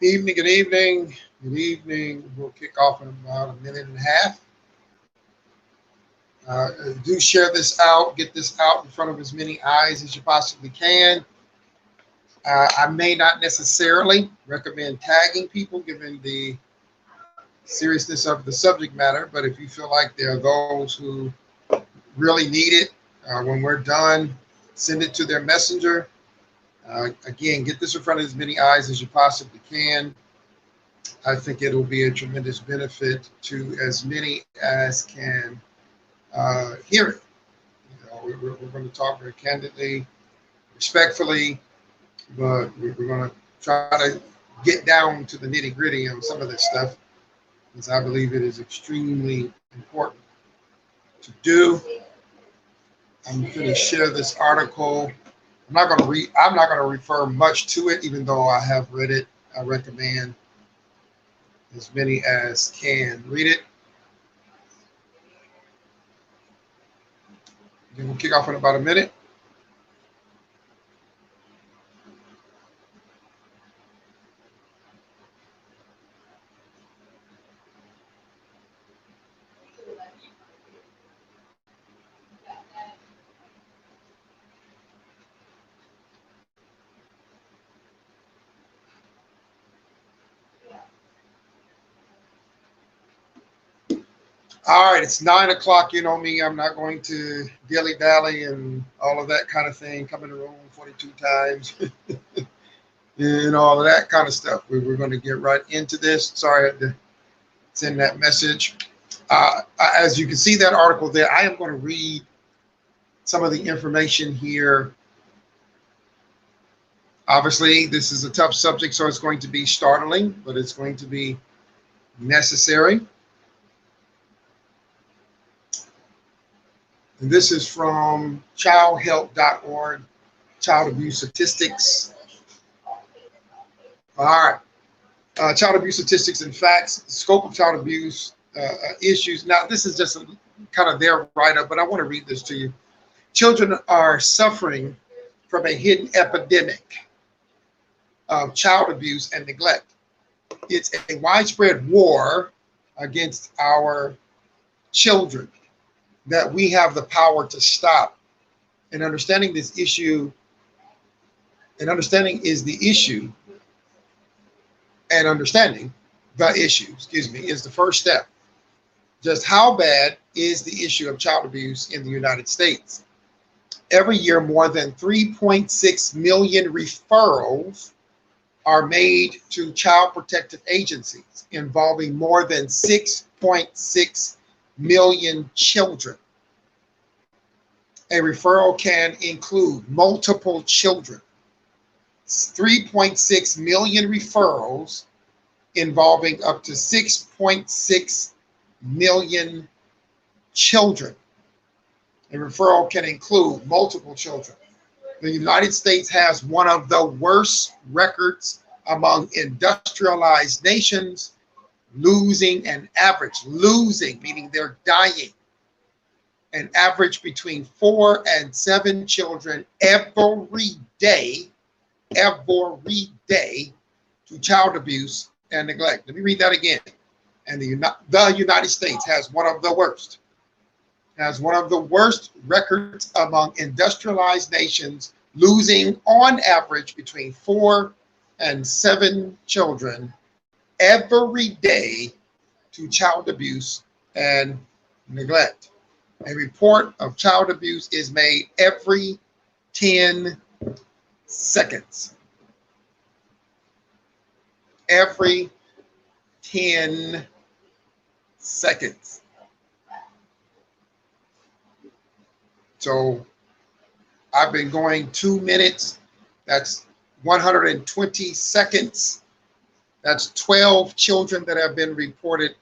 Evening, good evening, good evening. We'll kick off in about a minute and a half. Do share this out, get this out in front of as many eyes as you possibly can. I may not necessarily recommend tagging people given the seriousness of the subject matter, but if you feel like there are those who really need it, when we're done, send it to their messenger. Again, get this in front of as many eyes as you possibly can. I think it'll be a tremendous benefit to as many as can hear it. We're going to talk very candidly, respectfully, but we're going to try to get down to the nitty gritty on some of this stuff, because I believe it is extremely important to do. I'm going to share this article. I'm not going to read. I'm not going to refer much to it, even though I have read it. I recommend as many as can read it. Then we'll kick off in about a minute. All right, it's 9 o'clock. You know me, I'm not going to dilly dally and all of that kind of thing. Come in the room 42 times and all of that kind of stuff. We're going to get right into this. Sorry, I had to send that message. As you can see that article there, I am going to read some of the information here. Obviously, this is a tough subject, so it's going to be startling, but it's going to be necessary. And this is from childhelp.org, child abuse statistics. All right. Child abuse statistics and facts, scope of child abuse issues. Now, this is just kind of their write-up, but I want to read this to you. Children are suffering from a hidden epidemic of child abuse and neglect. It's a widespread war against our children that we have the power to stop. And understanding this issue, and understanding is the issue, and understanding the issue, is the first step. Just how bad is the issue of child abuse in the United States? Every year, more than 3.6 million referrals are made to child protective agencies involving more than 6.6 million children. A referral can include multiple children. 3.6 million referrals involving up to 6.6 million children. A referral can include multiple children. The United States has one of the worst records among industrialized nations, losing, meaning they're dying, an average between 4 and 7 children every day to child abuse and neglect. Let me read that again. And the United States has one of the worst records among industrialized nations, losing on average between 4 and 7 children every day to child abuse and neglect. A report of child abuse is made every 10 seconds. Every 10 seconds. So I've been going 2 minutes. That's 120 seconds. That's 12 children that have been reported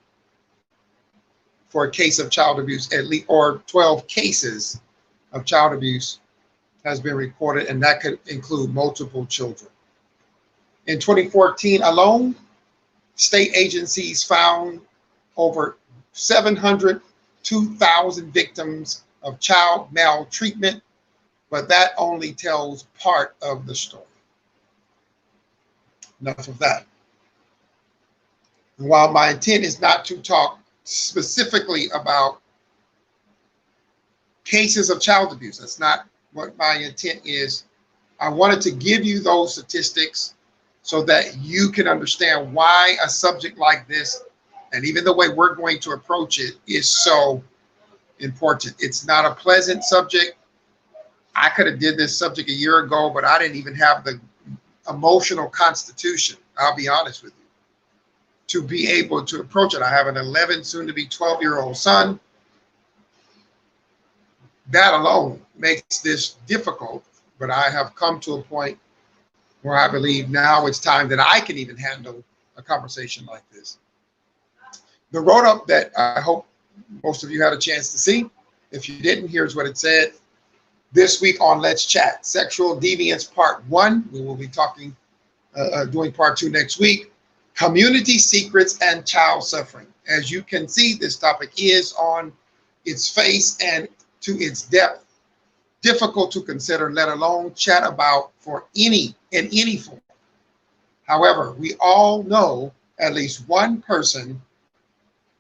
for a case of child abuse, at least, or 12 cases of child abuse has been reported, and that could include multiple children. In 2014 alone, state agencies found over 702,000 victims of child maltreatment, but that only tells part of the story. Enough of that. And while my intent is not to talk specifically about cases of child abuse, that's not what my intent is. I wanted to give you those statistics so that you can understand why a subject like this, and even the way we're going to approach it, is so important. It's not a pleasant subject. I could have did this subject a year ago, but I didn't even have the emotional constitution, I'll be honest with you, to be able to approach it. I have an 11, soon to be 12-year-old son. That alone makes this difficult, but I have come to a point where I believe now it's time that I can even handle a conversation like this. The wrote-up that I hope most of you had a chance to see. If you didn't, here's what it said. This week on Let's Chat, Sexual Deviance Part 1. We will be talking, doing Part 2 next week. Community secrets and child suffering. As you can see, this topic is on its face and to its depth difficult to consider, let alone chat about in any form. However, we all know at least one person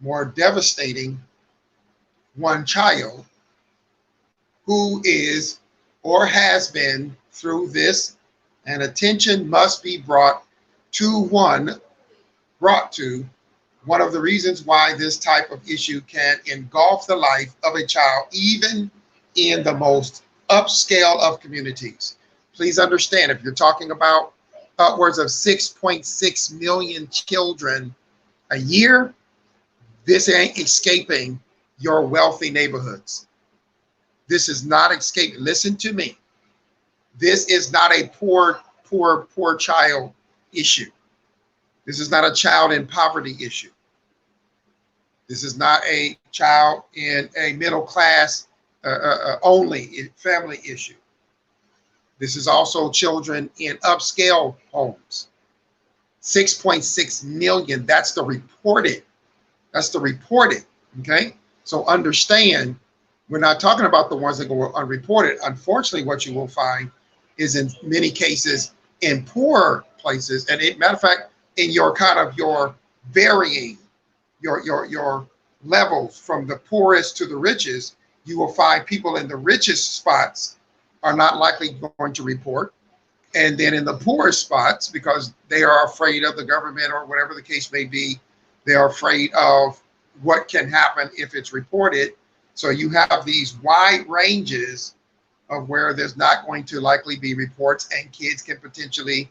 more devastating, one child who is or has been through this, and attention must be brought to one of the reasons why this type of issue can engulf the life of a child, even in the most upscale of communities. Please understand, if you're talking about upwards of 6.6 million children a year, this ain't escaping your wealthy neighborhoods. This is not escaping. Listen to me. This is not a poor child issue. This is not a child in poverty issue. This is not a child in a middle class only family issue. This is also children in upscale homes. 6.6 million, that's the reported. Okay? So understand, we're not talking about the ones that go unreported. Unfortunately, what you will find is in many cases in poor places, and matter of fact, in your varying, your levels from the poorest to the richest, you will find people in the richest spots are not likely going to report. And then in the poorest spots, because they are afraid of the government or whatever the case may be, they are afraid of what can happen if it's reported. So you have these wide ranges of where there's not going to likely be reports, and kids can potentially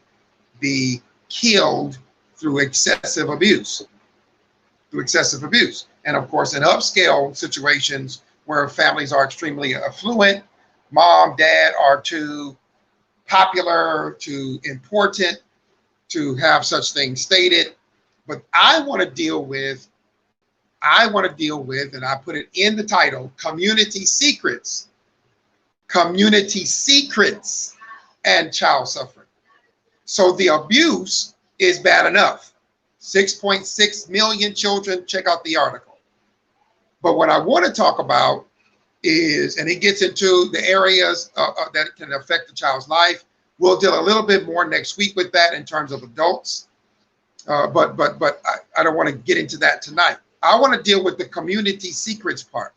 be killed through excessive abuse. And of course, in upscale situations where families are extremely affluent, mom, dad are too popular, too important to have such things stated. But I want to deal with, and I put it in the title, community secrets and child suffering. So the abuse is bad enough. 6.6 million children, check out the article. But what I want to talk about is, and it gets into the areas that can affect the child's life. We'll deal a little bit more next week with that in terms of adults. But I don't want to get into that tonight. I want to deal with the community secrets part.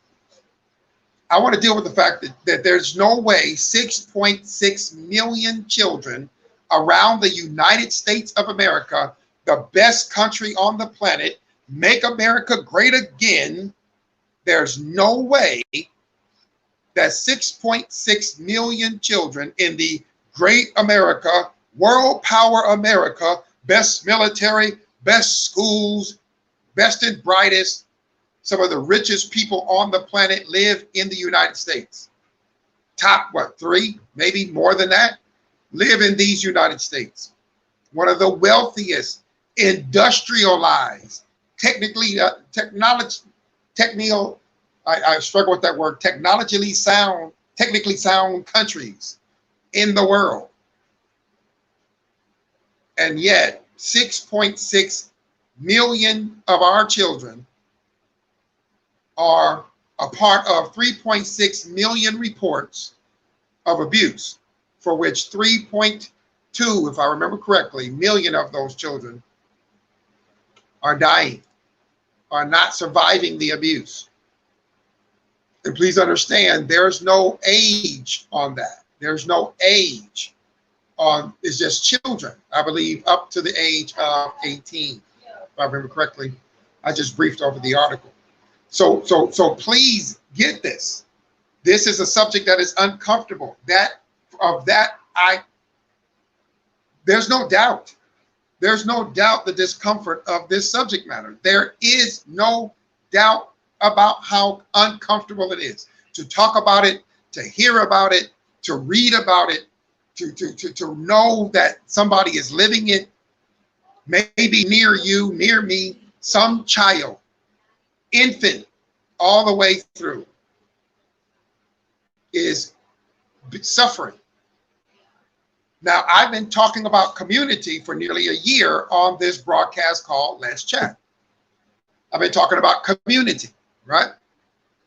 I want to deal with the fact that there's no way 6.6 million children around the United States of America, the best country on the planet, make America great again. There's no way that 6.6 million children in the great America, world power America, best military, best schools, best and brightest, some of the richest people on the planet live in the United States. Top, 3, maybe more than that, live in these United States. One of the wealthiest, industrialized, I struggle with that word, technically sound countries in the world. And yet 6.6 million of our children are a part of 3.6 million reports of abuse, for which 3.2, if I remember correctly, million of those children are dying, are not surviving the abuse. And please understand, there's no age on that. There's no age on, it's just children, I believe, up to the age of 18, if I remember correctly. I just briefed over the article. So please get this. This is a subject that is uncomfortable. There's no doubt. There's no doubt the discomfort of this subject matter. There is no doubt about how uncomfortable it is to talk about it, to hear about it, to read about it, to know that somebody is living it, maybe near you, near me, some child, infant, all the way through, is suffering. Now, I've been talking about community for nearly a year on this broadcast called Let's Chat. I've been talking about community, right?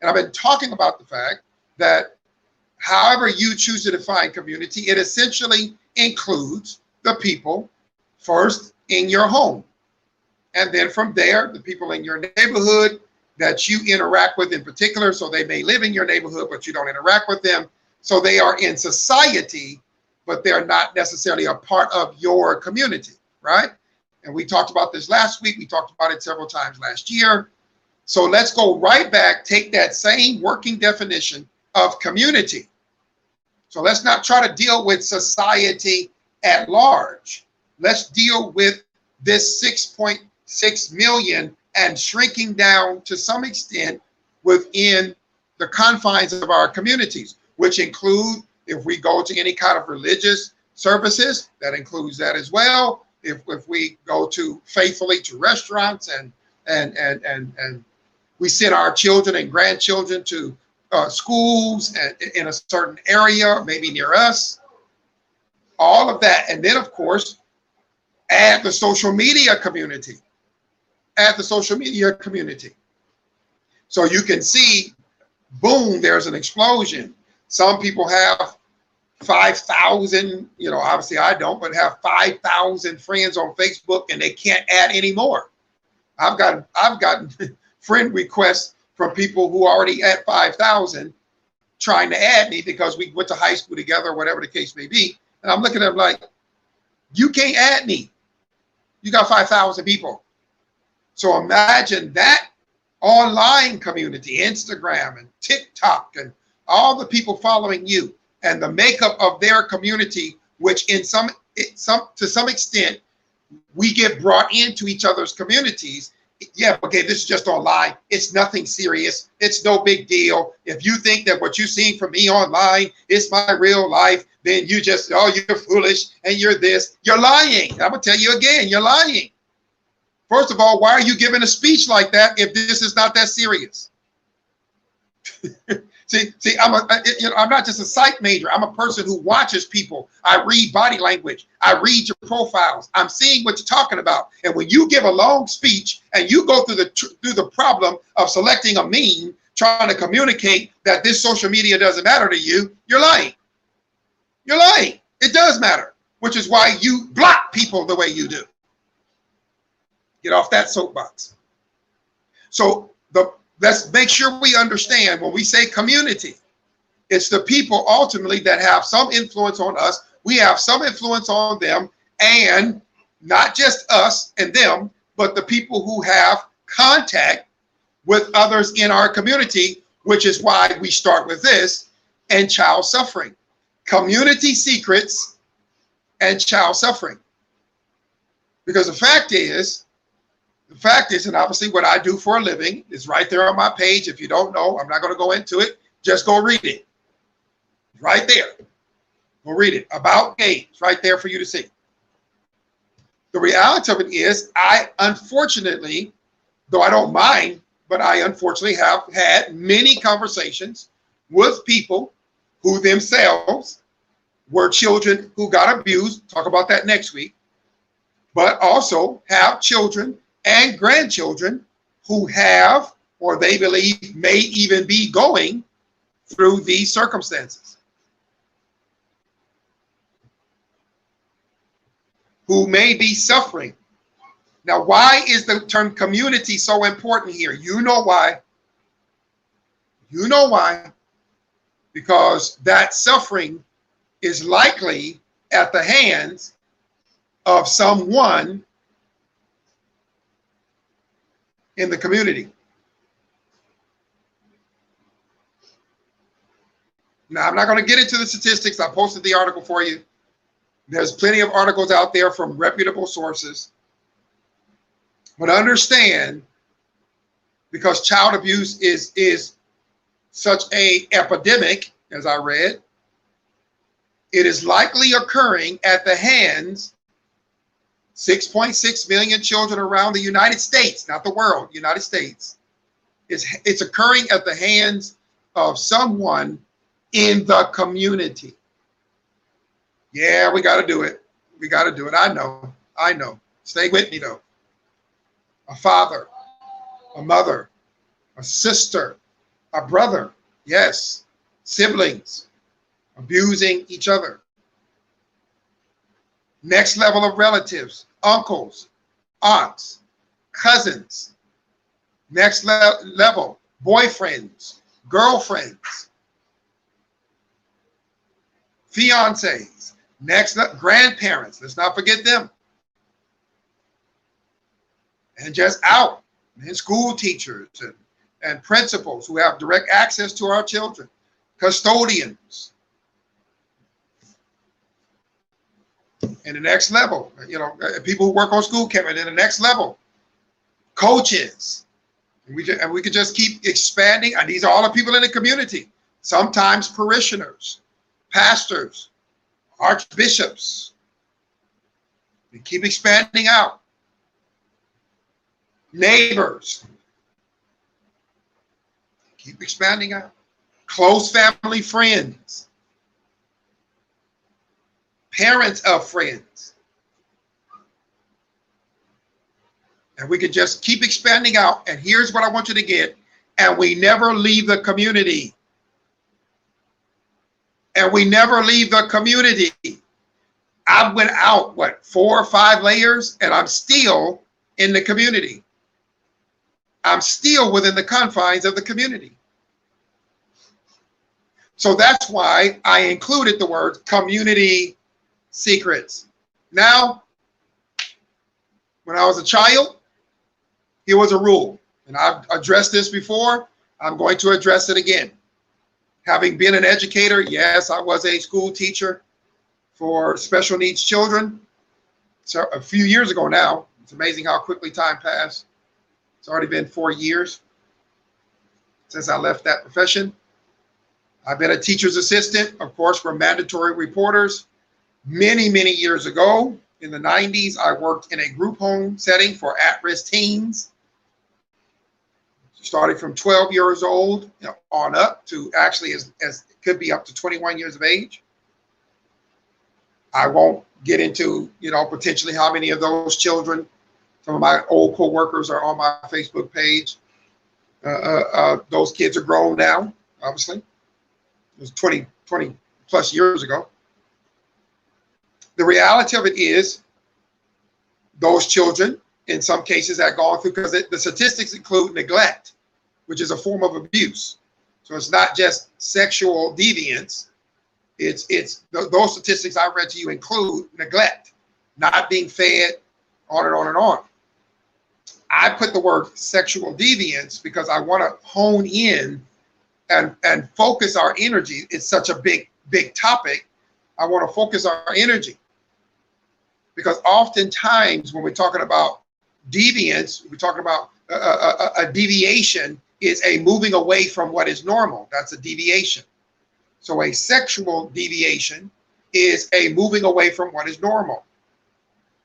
And I've been talking about the fact that however you choose to define community, it essentially includes the people first in your home. And then from there, the people in your neighborhood that you interact with in particular. So they may live in your neighborhood, but you don't interact with them. So they are in society, but they're not necessarily a part of your community, right? And we talked about this last week. We talked about it several times last year. So let's go right back, take that same working definition of community. So let's not try to deal with society at large. Let's deal with this 6.6 million and shrinking down to some extent within the confines of our communities, which include, if we go to any kind of religious services, that includes that as well. If we go to faithfully to restaurants and we send our children and grandchildren to schools in a certain area, maybe near us, all of that. And then, of course, add the social media community. Add the social media community. So you can see, boom, there's an explosion. Some people have 5,000, obviously I don't, but have 5,000 friends on Facebook and they can't add any more. I've gotten friend requests from people who already at 5,000 trying to add me because we went to high school together or whatever the case may be. And I'm looking at them like, you can't add me. You got 5,000 people. So imagine that online community, Instagram and TikTok and all the people following you and the makeup of their community, which to some extent, we get brought into each other's communities. Yeah, okay, this is just online. It's nothing serious. It's no big deal. If you think that what you're seeing from me online is my real life, then you're foolish and you're this. You're lying. I'm going to tell you again, you're lying. First of all, why are you giving a speech like that if this is not that serious? See, I'm not just a psych major. I'm a person who watches people. I read body language. I read your profiles. I'm seeing what you're talking about. And when you give a long speech and you go through the problem of selecting a meme, trying to communicate that this social media doesn't matter to you, you're lying. You're lying. It does matter, which is why you block people the way you do. Get off that soapbox. So let's make sure we understand when we say community, it's the people ultimately that have some influence on us. We have some influence on them, and not just us and them, but the people who have contact with others in our community, which is why we start with this, and child suffering. Community secrets and child suffering. Because the fact is, and obviously what I do for a living is right there on my page. If you don't know, I'm not going to go into it. Just go read it. Right there. Go read it. About games. Right there for you to see. The reality of it is, I unfortunately, though I don't mind, but I unfortunately have had many conversations with people who themselves were children who got abused. Talk about that next week. But also have children and grandchildren who have, or they believe may even be going through these circumstances, who may be suffering Now, why is the term community so important here? You know why. You know why. Because that suffering is likely at the hands of someone in the community. Now, I'm not going to get into the statistics. I posted the article for you. There's plenty of articles out there from reputable sources. But understand, because child abuse is such an epidemic, as I read, it is likely occurring at the hands 6.6 million children around the United States, not the world, United States. It's occurring at the hands of someone in the community. Yeah, we got to do it. We got to do it. I know. Stay with me, though. A father, a mother, a sister, a brother, yes, siblings abusing each other. Next level of relatives, uncles, aunts, cousins. Next level, boyfriends, girlfriends, fiancés. Next, grandparents. Let's not forget them. And just out, and school teachers and principals who have direct access to our children, custodians. And the next level, people who work on school cameras. In the next level, coaches. And we could just keep expanding. And these are all the people in the community. Sometimes parishioners, pastors, archbishops. We keep expanding out. Neighbors. Keep expanding out. Close family friends. Parents of friends. And we could just keep expanding out. And here's what I want you to get. And we never leave the community. And we never leave the community. I went out, 4 or 5 layers, and I'm still in the community. I'm still within the confines of the community. So that's why I included the word community secrets. Now, when I was a child, here was a rule. And I've addressed this before. I'm going to address it again. Having been an educator, yes, I was a school teacher for special needs children. So a few years ago now. It's amazing how quickly time passed. It's already been 4 years since I left that profession. I've been a teacher's assistant. Of course, we're mandatory reporters. Many, many years ago, in the 90s, I worked in a group home setting for at-risk teens, starting from 12 years old on up to actually as could be up to 21 years of age. I won't get into, potentially how many of those children, some of my old co-workers are on my Facebook page. Those kids are grown now, obviously. It was 20 plus years ago. The reality of it is those children, in some cases, have gone through, because the statistics include neglect, which is a form of abuse. So it's not just sexual deviance. It's those statistics I read to you include neglect, not being fed, on and on and on. I put the word sexual deviance because I want to hone in and focus our energy. It's such a big topic. I want to focus our energy because oftentimes when we're talking about deviance, we're talking about a deviation is a moving away from what is normal. That's a deviation. So a sexual deviation is a moving away from what is normal.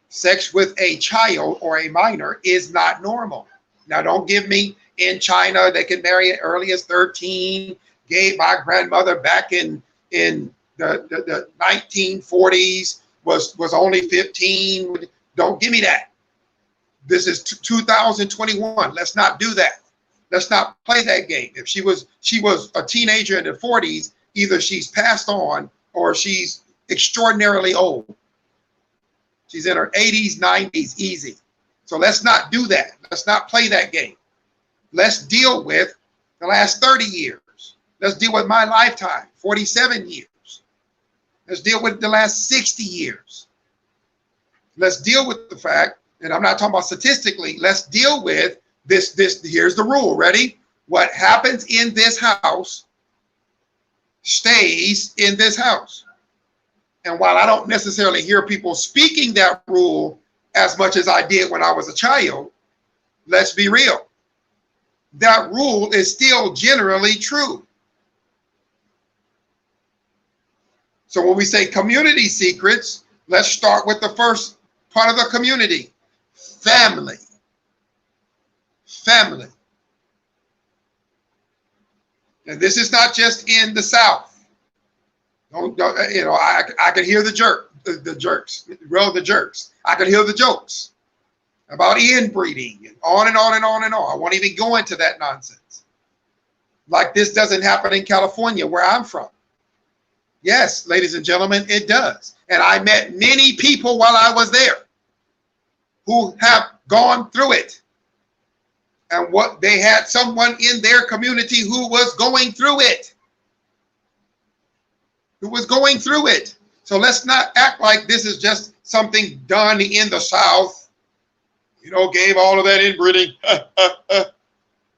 Sex with a child or a minor is not normal. Now, don't give me in China, they can marry as early as 13. Gave my grandmother back in the 1940s was only 15. Don't give me that. This is 2021. Let's not do that. Let's not play that game. If she was a teenager in the 40s, either she's passed on or she's extraordinarily old. She's in her 80s, 90s, easy. So let's not do that. Let's not play that game. Let's deal with the last 30 years. Let's deal with my lifetime, 47 years. Let's deal with the last 60 years. Let's deal with the fact, and I'm not talking about statistically, let's deal with this. Here's the rule. Ready? What happens in this house stays in this house. And while I don't necessarily hear people speaking that rule as much as I did when I was a child, let's be real. That rule is still generally true. So when we say community secrets, let's start with the first part of the community. Family. Family. And this is not just in the South. I could hear the jerks. I could hear the jokes about inbreeding and on and on and on and on. I won't even go into that nonsense. Like this doesn't happen in California, where I'm from. Yes, ladies and gentlemen, it does. And I met many people while I was there who have gone through it. And what they had someone in their community who was going through it. So let's not act like this is just something done in the South. Gave all of that inbreeding.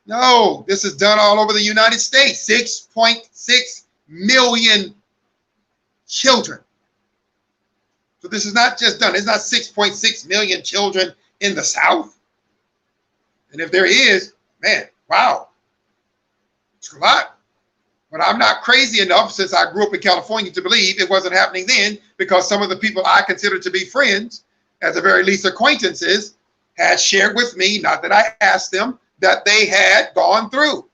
No, this is done all over the United States. 6.6 million children. So this is not just done. It's not 6.6 million children in the South. And if there is, man, wow, it's a lot. But I'm not crazy enough, since I grew up in California, to believe it wasn't happening then, because some of the people I consider to be friends, at the very least acquaintances, had shared with me, not that I asked them, that they had gone through,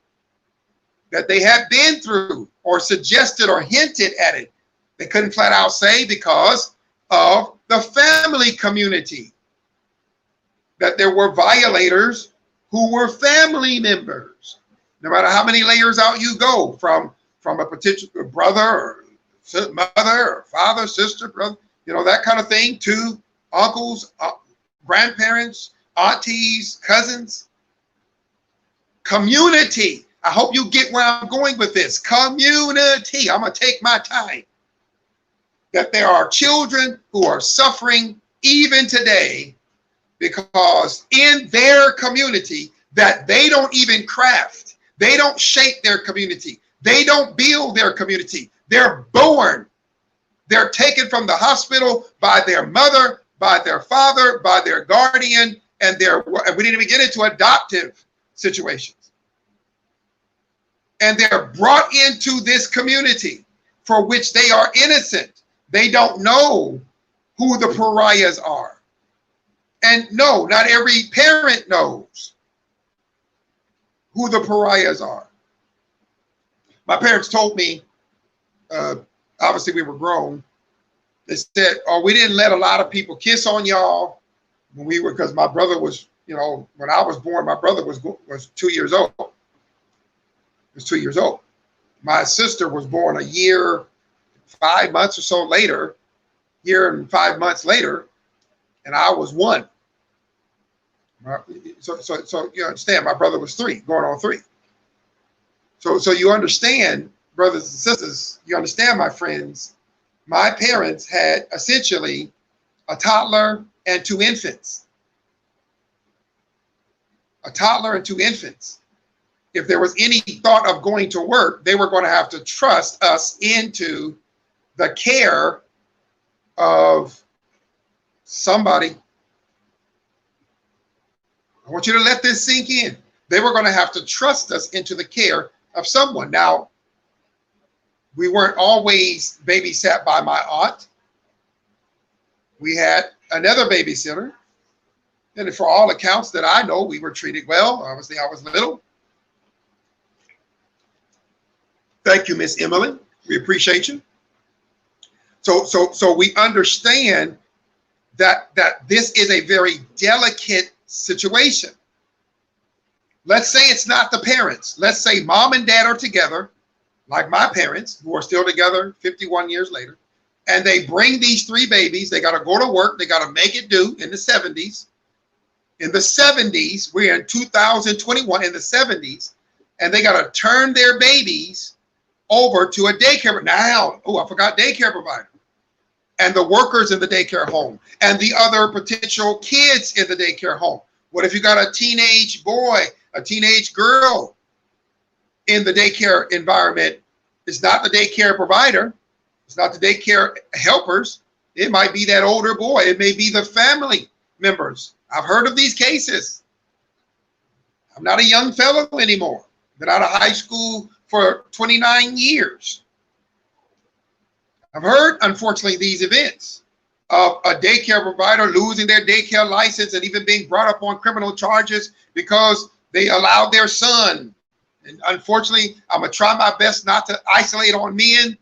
that they had been through, or suggested or hinted at it. They couldn't flat out say because of the family community, that there were violators who were family members. No matter how many layers out you go, from a particular brother or mother or father, sister, brother, that kind of thing, to uncles, grandparents, aunties, cousins. Community. I hope you get where I'm going with this. Community. I'm going to take my time. That there are children who are suffering even today because in their community that they don't even craft. They don't shape their community. They don't build their community. They're born. They're taken from the hospital by their mother, by their father, by their guardian, and we didn't even get into adoptive situations. And they're brought into this community for which they are innocent. They don't know who the pariahs are. And no, not every parent knows who the pariahs are. My parents told me, obviously we were grown, they said, oh, we didn't let a lot of people kiss on y'all when we were, because my brother was, when I was born, my brother was 2 years old. He was 2 years old. My sister was born a year, 5 months or so later, year and 5 months later, and I was 1. So you understand, my brother was 3, going on 3. So you understand, brothers and sisters, you understand, my friends, my parents had essentially a toddler and 2 infants. A toddler and 2 infants. If there was any thought of going to work, they were going to have to trust us into the care of somebody. I want you to let this sink in. They were going to have to trust us into the care of someone. Now, we weren't always babysat by my aunt. We had another babysitter. And for all accounts that I know, we were treated well. Obviously, I was little. Thank you, Miss Emily. We appreciate you. So we understand that this is a very delicate situation. Let's say it's not the parents. Let's say mom and dad are together, like my parents, who are still together 51 years later, and they bring these 3 babies. They got to go to work. They got to make it do in the 70s. in the 70s, we're in 2021 in the 70s, and they got to turn their babies over to a daycare. Now, oh, I forgot daycare provider. And the workers in the daycare home and the other potential kids in the daycare home. What if you got a teenage boy, a teenage girl in the daycare environment? It's not the daycare provider. It's not the daycare helpers. It might be that older boy. It may be the family members. I've heard of these cases. I'm not a young fellow anymore. Been out of high school for 29 years. I've heard, unfortunately, these events of a daycare provider losing their daycare license and even being brought up on criminal charges because they allowed their son. And unfortunately, I'm going to try my best not to isolate on men,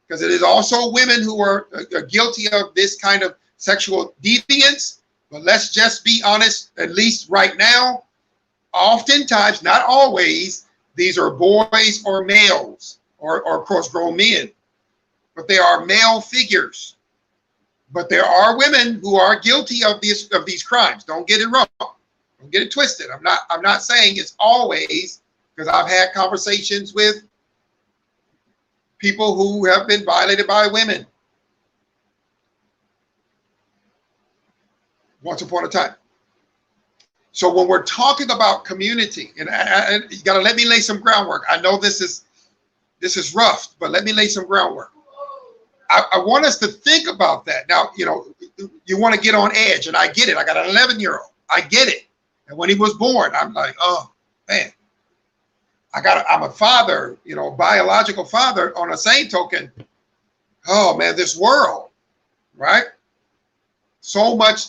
because it is also women who are guilty of this kind of sexual deviance. But let's just be honest, at least right now, oftentimes, not always, these are boys or males or of course grown men. But they are male figures. But there are women who are guilty of these crimes. Don't get it wrong. Don't get it twisted. I'm not saying it's always, because I've had conversations with people who have been violated by women once upon a time. So when we're talking about community, and you got to let me lay some groundwork. I know this is rough, but let me lay some groundwork. I want us to think about that. Now, you know, you want to get on edge, and I get it. I got an 11-year-old. I get it. And when he was born, I'm like, oh, man. I'm a father, you know, biological father. On the same token, oh, man, this world, right? So much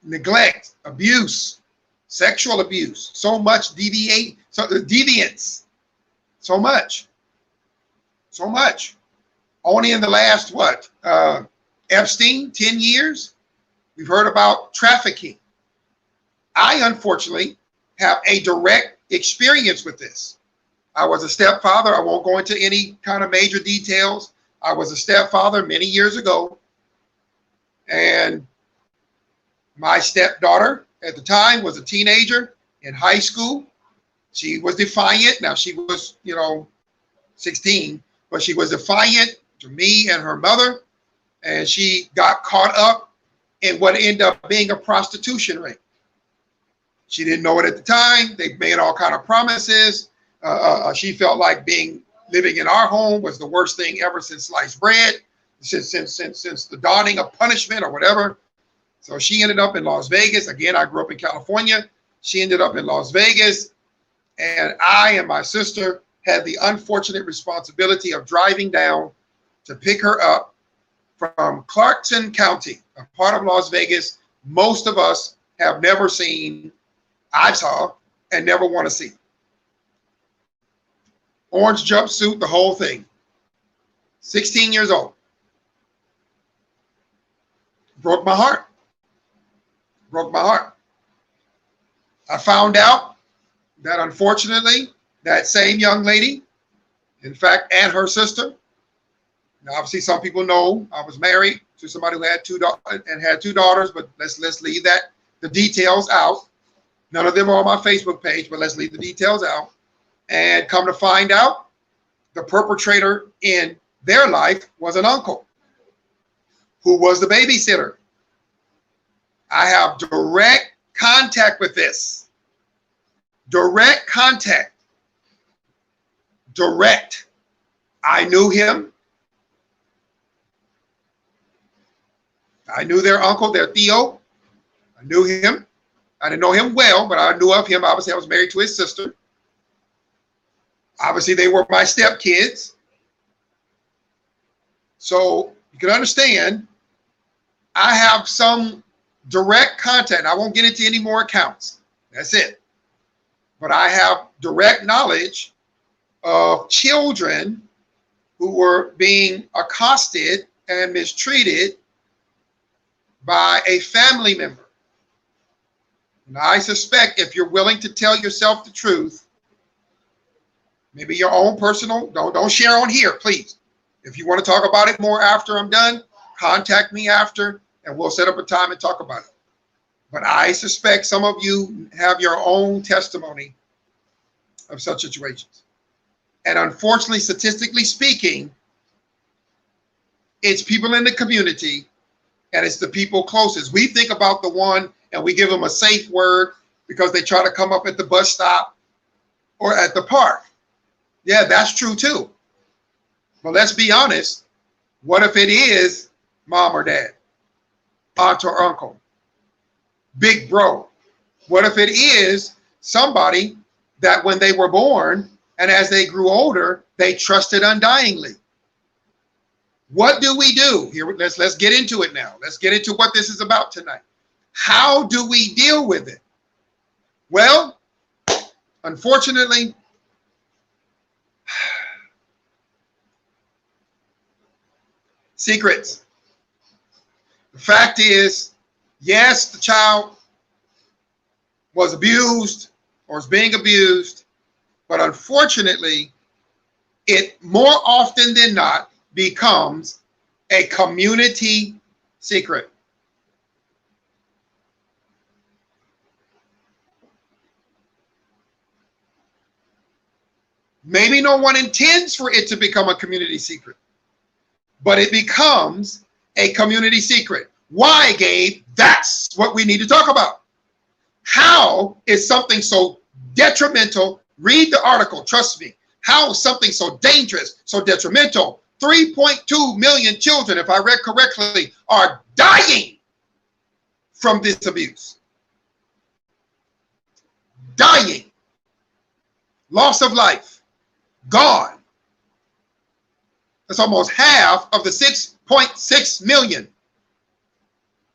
neglect, abuse, sexual abuse, so much deviance, so much. Only in the last, Epstein, 10 years, we've heard about trafficking. I, unfortunately, have a direct experience with this. I was a stepfather. I won't go into any kind of major details. I was a stepfather many years ago. And my stepdaughter at the time was a teenager in high school. She was defiant. Now, she was, 16, but she was defiant to me and her mother, and she got caught up in what ended up being a prostitution ring. She didn't know it at the time. They made all kind of promises. She felt like living in our home was the worst thing ever since sliced bread, since the dawning of punishment or whatever. So she ended up in Las Vegas. Again, I grew up in California. She ended up in Las Vegas, and I and my sister had the unfortunate responsibility of driving down to pick her up from Clarkson County, a part of Las Vegas most of us have never seen, I saw, and never want to see. Orange jumpsuit, the whole thing. 16 years old. Broke my heart. Broke my heart. I found out that unfortunately, that same young lady, in fact, and her sister, now obviously some people know I was married to somebody who had two daughters, but let's leave the details out. None of them are on my Facebook page, but let's leave the details out. And come to find out, the perpetrator in their life was an uncle who was the babysitter. I have direct contact with this. Direct contact. Direct. I knew him. I knew their uncle, their Theo. I knew him. I didn't know him well, but I knew of him. Obviously, I was married to his sister. Obviously, they were my stepkids. So you can understand, I have some direct contact. I won't get into any more accounts. That's it. But I have direct knowledge of children who were being accosted and mistreated by a family member. And I suspect if you're willing to tell yourself the truth, maybe your own personal, don't share on here, please. If you want to talk about it more after I'm done, contact me after, and we'll set up a time and talk about it. But I suspect some of you have your own testimony of such situations. And unfortunately, statistically speaking, it's people in the community and it's the people closest. We think about the one and we give them a safe word because they try to come up at the bus stop or at the park. Yeah, that's true too. But let's be honest. What if it is mom or dad, aunt or uncle, big bro? What if it is somebody that when they were born and as they grew older, they trusted undyingly? What do we do? Here, let's get into it now. Let's get into what this is about tonight. How do we deal with it? Well, unfortunately, secrets. The fact is, yes, the child was abused or is being abused, but unfortunately, it more often than not becomes a community secret. Maybe no one intends for it to become a community secret, but it becomes a community secret. Why, Gabe? That's what we need to talk about. How is something so detrimental? Read the article, trust me. How is something so dangerous, so detrimental? 3.2 million children, if I read correctly, are dying from this abuse. Dying. Loss of life. Gone. That's almost half of the 6.6 million.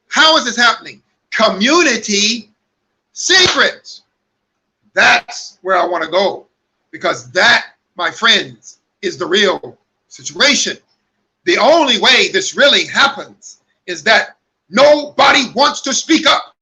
How is this happening? Community secrets. That's where I want to go, because that, my friends, is the real situation. The only way this really happens is that nobody wants to speak up.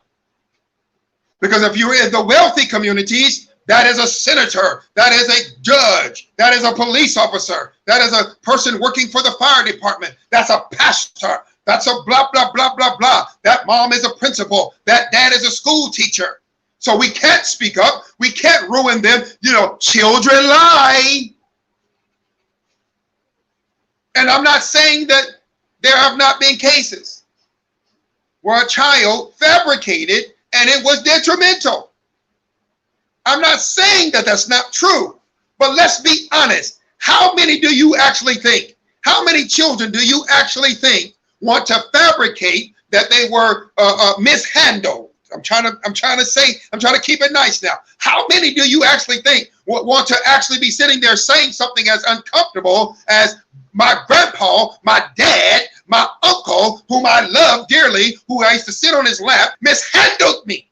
Because if you're in the wealthy communities, that is a senator, that is a judge, that is a police officer, that is a person working for the fire department, that's a pastor, that's a blah, blah, blah, blah, blah. That mom is a principal, that dad is a school teacher. So we can't speak up, we can't ruin them. You know, children lie. And I'm not saying that there have not been cases where a child fabricated and it was detrimental. I'm not saying that that's not true, but let's be honest. How many do you actually think? How many children do you actually think want to fabricate that they were mishandled? I'm trying to keep it nice now. How many do you actually think want to actually be sitting there saying something as uncomfortable as my grandpa, my dad, my uncle, whom I love dearly, who I used to sit on his lap, mishandled me?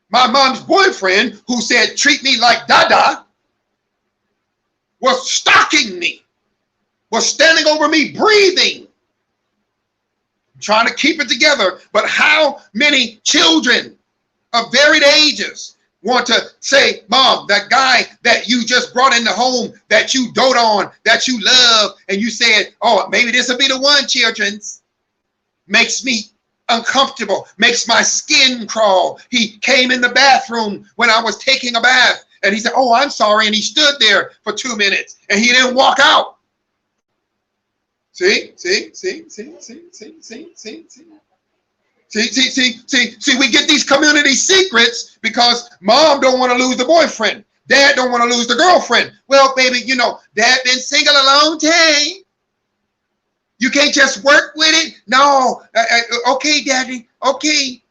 My mom's boyfriend, who said, treat me like Dada, was stalking me, was standing over me, breathing. I'm trying to keep it together. But how many children of varied ages want to say, Mom, that guy that you just brought in the home, that you dote on, that you love, and you said, oh, maybe this will be the one, children's, makes me uncomfortable, makes my skin crawl. He came in the bathroom when I was taking a bath and he said, oh, I'm sorry. And he stood there for 2 minutes and he didn't walk out. See, we get these community secrets because mom don't want to lose the boyfriend. Dad don't want to lose the girlfriend. Well, baby, you know, dad been single a long time. You can't just work with it. No. Okay, daddy. Okay.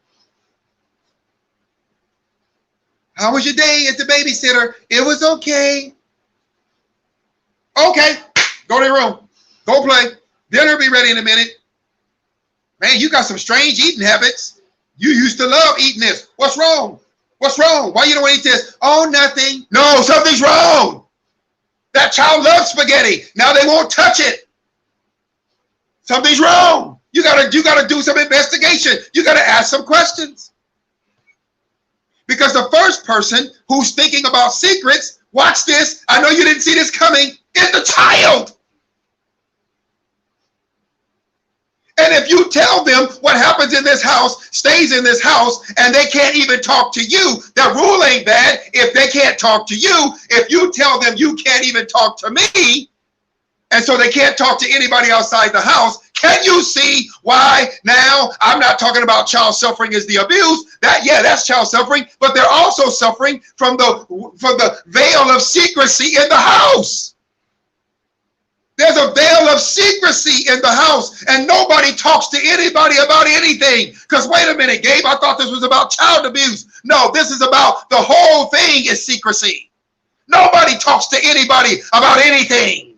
How was your day at the babysitter? It was okay. Okay. Go to your room. Go play. Dinner be ready in a minute. Man, you got some strange eating habits. You used to love eating this. What's wrong? What's wrong? Why you don't eat this? Oh, nothing. No, something's wrong. That child loves spaghetti. Now they won't touch it. Something's wrong. You gotta do some investigation. You gotta ask some questions. Because the first person who's thinking about secrets, watch this, I know you didn't see this coming, is the child. And if you tell them what happens in this house stays in this house and they can't even talk to you, that rule ain't bad. If they can't talk to you, if you tell them you can't even talk to me, and so they can't talk to anybody outside the house, can you see why now I'm not talking about child suffering as the abuse? That's child suffering, but they're also suffering from the veil of secrecy in the house. There's a veil of secrecy in the house, and nobody talks to anybody about anything. Because wait a minute, Gabe, I thought this was about child abuse. No, this is about the whole thing is secrecy. Nobody talks to anybody about anything.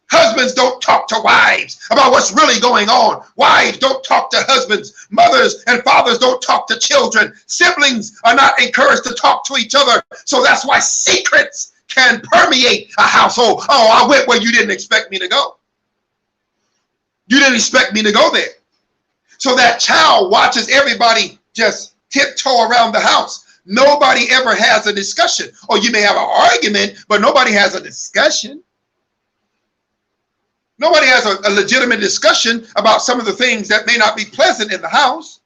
Husbands don't talk to wives about what's really going on. Wives don't talk to husbands. Mothers and fathers don't talk to children. Siblings are not encouraged to talk to each other. So that's why secrets can permeate a household. Oh, I went where you didn't expect me to go. You didn't expect me to go there. So that child watches everybody just tiptoe around the house. Nobody ever has a discussion. Or you may have an argument, but nobody has a discussion. Nobody has a legitimate discussion about some of the things that may not be pleasant in the house.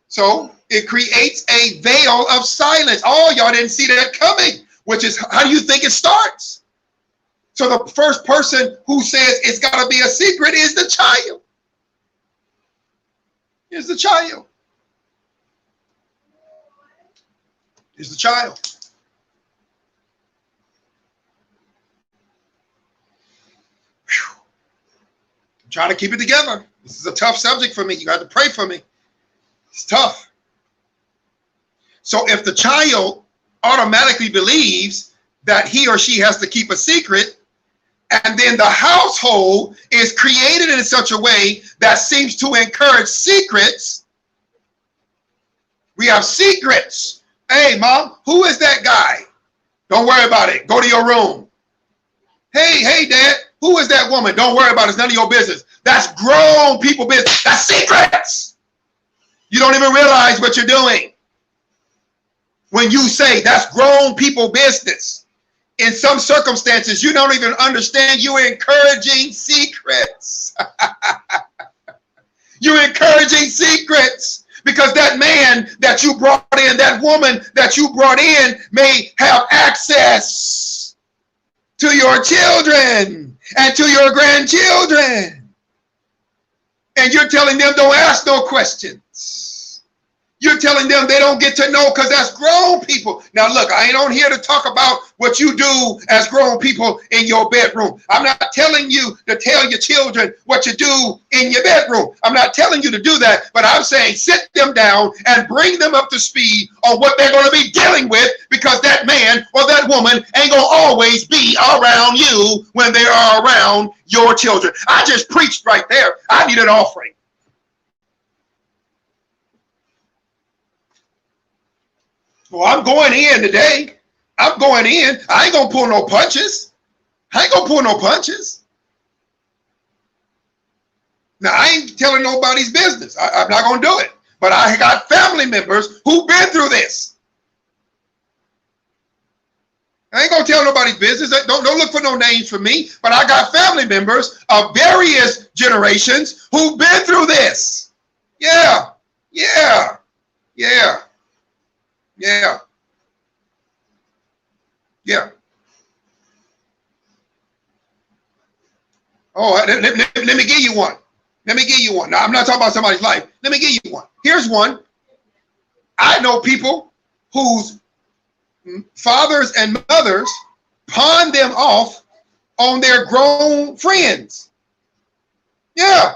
So it creates a veil of silence. Oh, y'all didn't see that coming. Which is, how do you think it starts? So the first person who says it's got to be a secret is the child. Is the child. Is the child. Whew. I'm trying to keep it together. This is a tough subject for me. You got to pray for me. It's tough. So if the child automatically believes that he or she has to keep a secret, and then the household is created in such a way that seems to encourage secrets. We have secrets. Hey, mom, who is that guy? Don't worry about it. Go to your room. Hey, dad, who is that woman? Don't worry about it. It's none of your business. That's grown people business. That's secrets. You don't even realize what you're doing. When you say that's grown people business, in some circumstances, you don't even understand you're encouraging secrets. You're encouraging secrets because that man that you brought in, that woman that you brought in may have access to your children and to your grandchildren. And you're telling them don't ask no questions. You're telling them they don't get to know because that's grown people. Now, look, I ain't on here to talk about what you do as grown people in your bedroom. I'm not telling you to tell your children what you do in your bedroom. I'm not telling you to do that, but I'm saying sit them down and bring them up to speed on what they're going to be dealing with, because that man or that woman ain't going to always be around you when they are around your children. I just preached right there. I need an offering. Well, I'm going in today. I'm going in. I ain't going to pull no punches. I ain't going to pull no punches. Now, I ain't telling nobody's business. I'm not going to do it. But I got family members who've been through this. I ain't going to tell nobody's business. Don't look for no names for me. But I got family members of various generations who've been through this. Yeah. Oh, let me give you one. Let me give you one. Now, I'm not talking about somebody's life. Let me give you one. Here's one. I know people whose fathers and mothers pawn them off on their grown friends. Yeah.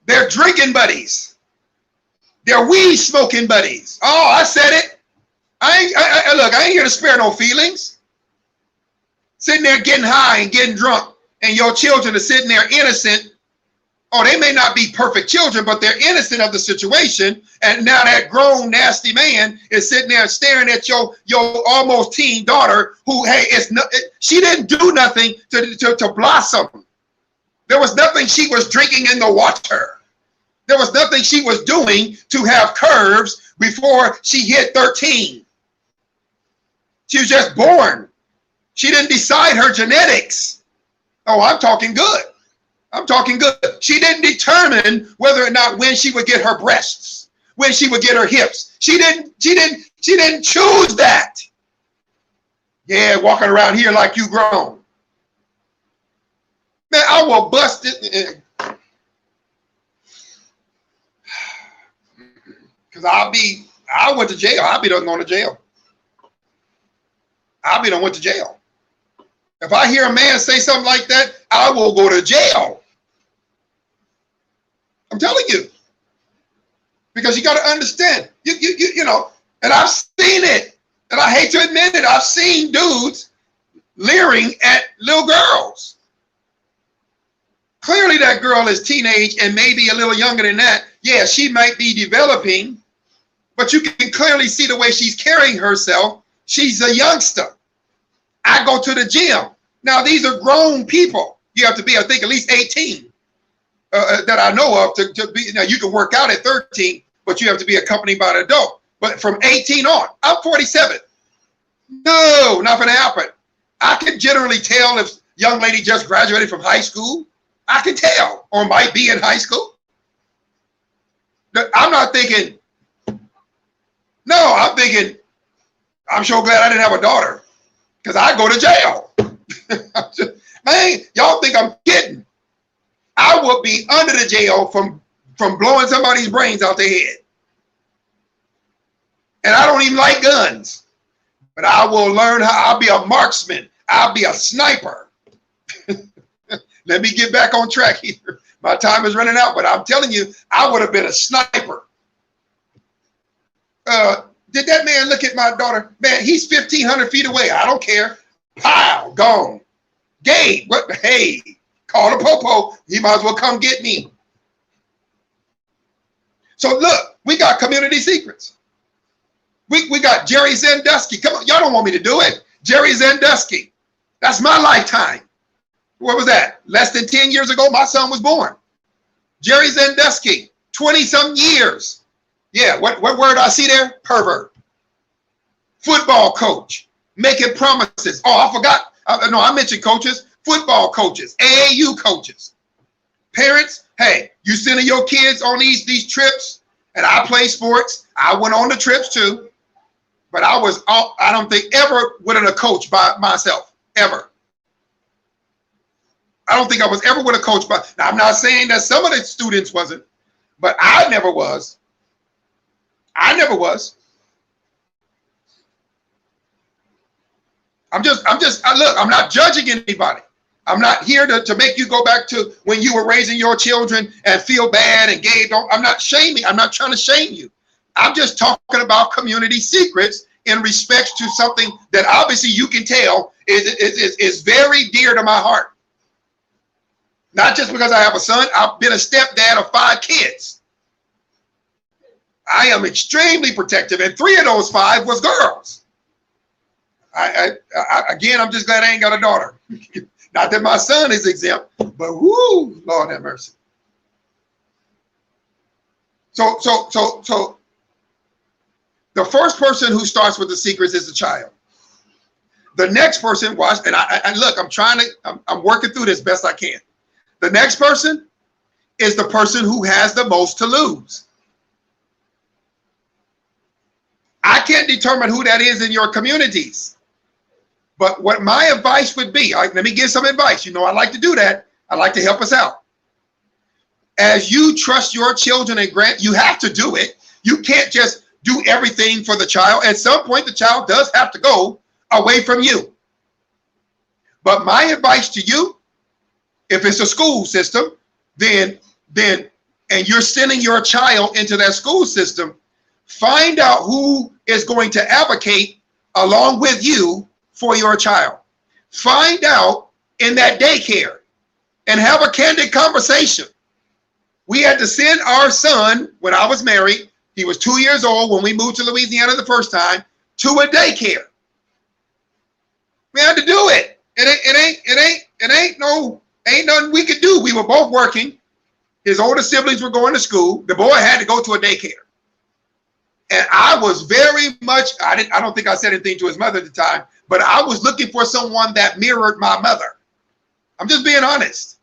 They're drinking buddies. They're weed smoking buddies. Oh, I said it. Look, I ain't here to spare no feelings. Sitting there getting high and getting drunk, and your children are sitting there innocent. Oh, they may not be perfect children, but they're innocent of the situation. And now that grown, nasty man is sitting there staring at your almost teen daughter who, hey, she didn't do nothing to blossom. There was nothing she was drinking in the water. There was nothing she was doing to have curves before she hit 13. She was just born. She didn't decide her genetics. Oh, I'm talking good. I'm talking good. She didn't determine whether or not when she would get her breasts, when she would get her hips. She didn't choose that. Yeah, walking around here like you grown. Man, I will bust it. Because I went to jail. I'll be done going to jail. I'll be done went to jail. If I hear a man say something like that, I will go to jail. I'm telling you. Because you got to understand, you know, and I've seen it, and I hate to admit it, I've seen dudes leering at little girls. Clearly that girl is teenage and maybe a little younger than that. Yeah, she might be developing, but you can clearly see the way she's carrying herself. She's a youngster. I go to the gym. Now, these are grown people. You have to be, I think, at least 18 that I know of to be. Now, you can work out at 13, but you have to be accompanied by an adult. But from 18 on, I'm 47. No, not going to happen. I can generally tell if young lady just graduated from high school. I can tell, or might be in high school. I'm not thinking, no, I'm thinking, I'm so glad I didn't have a daughter because I go to jail. Man, y'all think I'm kidding. I will be under the jail from blowing somebody's brains out their head. And I don't even like guns, but I will learn how. I'll be a marksman. I'll be a sniper. Let me get back on track here. My time is running out, but I'm telling you, I would have been a sniper. Did that man look at my daughter? Man, he's 1,500 feet away. I don't care. Pow, gone. Gabe, what? Hey, call the popo. He might as well come get me. So look, we got community secrets. We got Jerry Sandusky. Come on, y'all don't want me to do it. Jerry Sandusky. That's my lifetime. What was that? Less than 10 years ago, my son was born. Jerry Sandusky, 20-something years. Yeah, what word I see there? Pervert. Football coach, making promises. Oh, I forgot. No, I mentioned coaches. Football coaches, AAU coaches. Parents, hey, you sending your kids on these trips, and I play sports. I went on the trips too, but I don't think ever with a coach by myself, ever. I don't think I was ever with a coach. But now, I'm not saying that some of the students wasn't, but I never was. I never was. Look, I'm not judging anybody. I'm not here to make you go back to when you were raising your children and feel bad and gay. I'm not shaming. I'm not trying to shame you. I'm just talking about community secrets in respect to something that obviously you can tell is very dear to my heart. Not just because I have a son. I've been a stepdad of 5 kids. I am extremely protective, and 3 of those 5 was girls. Again, I'm just glad I ain't got a daughter. Not that my son is exempt, but whoo, Lord have mercy. So the first person who starts with the secrets is the child. The next person and look, I'm working through this best I can. The next person is the person who has the most to lose. I can't determine who that is in your communities. But what my advice would be, let me give some advice. You know, I like to do that. I like to help us out. As you trust your children and you have to do it. You can't just do everything for the child. At some point, the child does have to go away from you. But my advice to you, if it's a school system, then and you're sending your child into that school system, find out who is going to advocate along with you for your child. Find out in that daycare and have a candid conversation. We had to send our son, when I was married, he was 2 years old when we moved to Louisiana the first time, to a daycare. We had to do it. Ain't nothing we could do. We were both working. His older siblings were going to school. The boy had to go to a daycare. And I was very much, I don't think I said anything to his mother at the time, but I was looking for someone that mirrored my mother. I'm just being honest,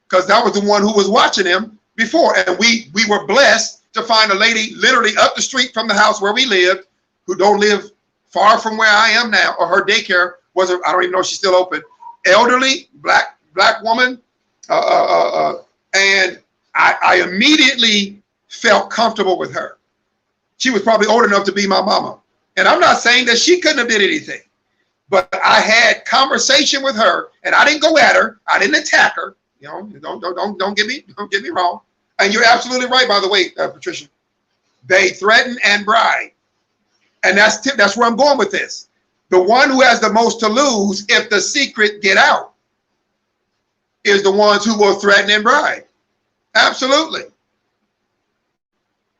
because that was the one who was watching him before. And we were blessed to find a lady literally up the street from the house where we lived, who don't live far from where I am now, or her daycare was, I don't even know if she's still open, elderly, black woman. And I immediately felt comfortable with her. She was probably old enough to be my mama. And I'm not saying that she couldn't have did anything, but I had conversation with her, and I didn't go at her. I didn't attack her. You know, don't get me wrong. And you're absolutely right, by the way, Patricia. They threaten and bribe. And that's where I'm going with this. The one who has the most to lose if the secret get out is the ones who will threaten and bribe. Absolutely.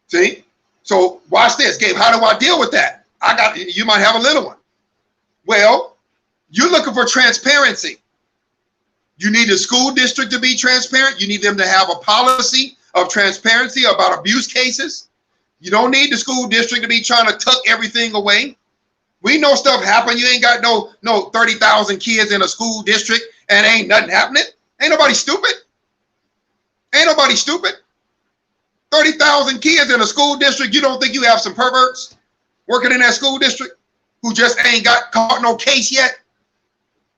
See? So watch this, Gabe. How do I deal with that? You might have a little one. Well, you're looking for transparency. You need the school district to be transparent. You need them to have a policy of transparency about abuse cases. You don't need the school district to be trying to tuck everything away. We know stuff happen. You ain't got no 30,000 kids in a school district and ain't nothing happening. Ain't nobody stupid. Ain't nobody stupid. 30,000 kids in a school district. You don't think you have some perverts working in that school district who just ain't got caught no case yet?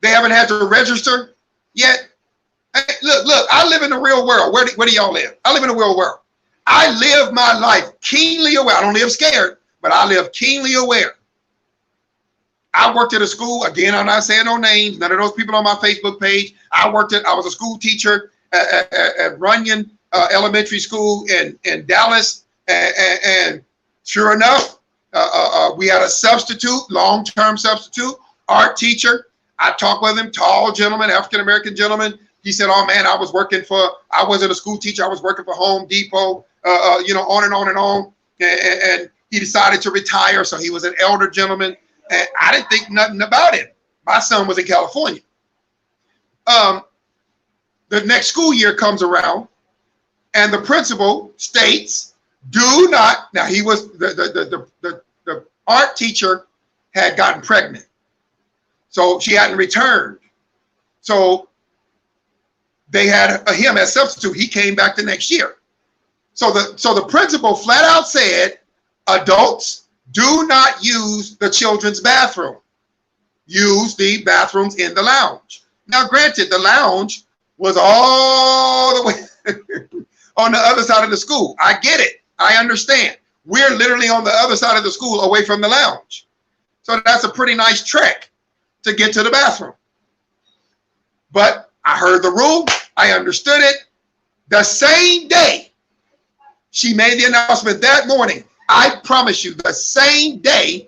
They haven't had to register yet. Hey, look, I live in the real world. Where do y'all live? I live in the real world. I live my life keenly aware. I don't live scared, but I live keenly aware. I worked at a school, again, I'm not saying no names, none of those people on my Facebook page. I was a school teacher at Runyon Elementary School in Dallas. And sure enough, we had a substitute, long-term substitute, art teacher. I talked with him, tall gentleman, African-American gentleman. He said, oh man, I wasn't a school teacher, I was working for Home Depot, on and on and on. And he decided to retire, so he was an elder gentleman. And I didn't think nothing about it. My son was in California. The next school year comes around, and the principal states, do not, now he was, the art teacher had gotten pregnant. So she hadn't returned. So they had him as substitute. He came back the next year. So the principal flat out said, adults, do not use the children's bathroom. Use the bathrooms in the lounge. Now, granted, the lounge was all the way on the other side of the school. I get it. I understand. We're literally on the other side of the school away from the lounge. So that's a pretty nice trek to get to the bathroom. But I heard the rule. I understood it. The same day she made the announcement that morning, I promise you, the same day,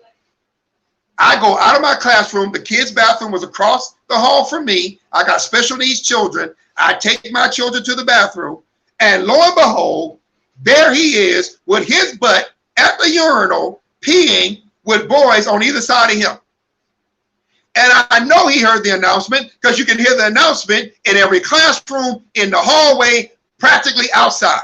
I go out of my classroom. The kids' bathroom was across the hall from me. I got special needs children. I take my children to the bathroom, and lo and behold, there he is with his butt at the urinal, peeing with boys on either side of him. And I know he heard the announcement, because you can hear the announcement in every classroom, in the hallway, practically outside.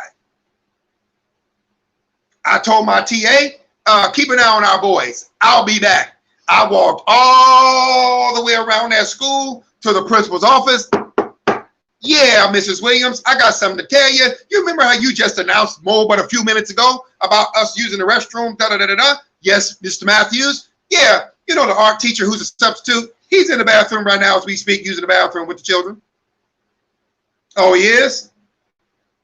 I told my TA, keep an eye on our boys. I'll be back. I walked all the way around that school to the principal's office. Yeah, Mrs. Williams, I got something to tell you. You remember how you just announced but a few minutes ago about us using the restroom, da-da-da-da-da? Yes, Mr. Matthews. Yeah, you know the art teacher who's a substitute? He's in the bathroom right now as we speak, using the bathroom with the children. Oh, he is?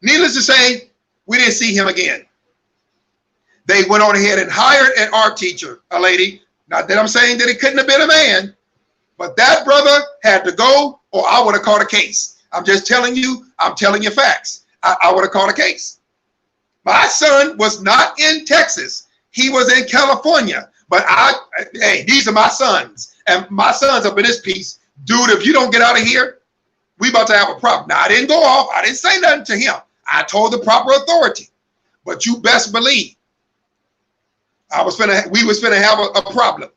Needless to say, we didn't see him again. They went on ahead and hired an art teacher, a lady. Not that I'm saying that it couldn't have been a man, but that brother had to go, or I would have caught a case. I'm just telling you, I'm telling you facts. I would have caught a case. My son was not in Texas. He was in California. But hey, these are my sons. And my son's up in this piece. Dude, if you don't get out of here, we about to have a problem. Now, I didn't go off. I didn't say nothing to him. I told the proper authority. But you best believe we was finna have a problem.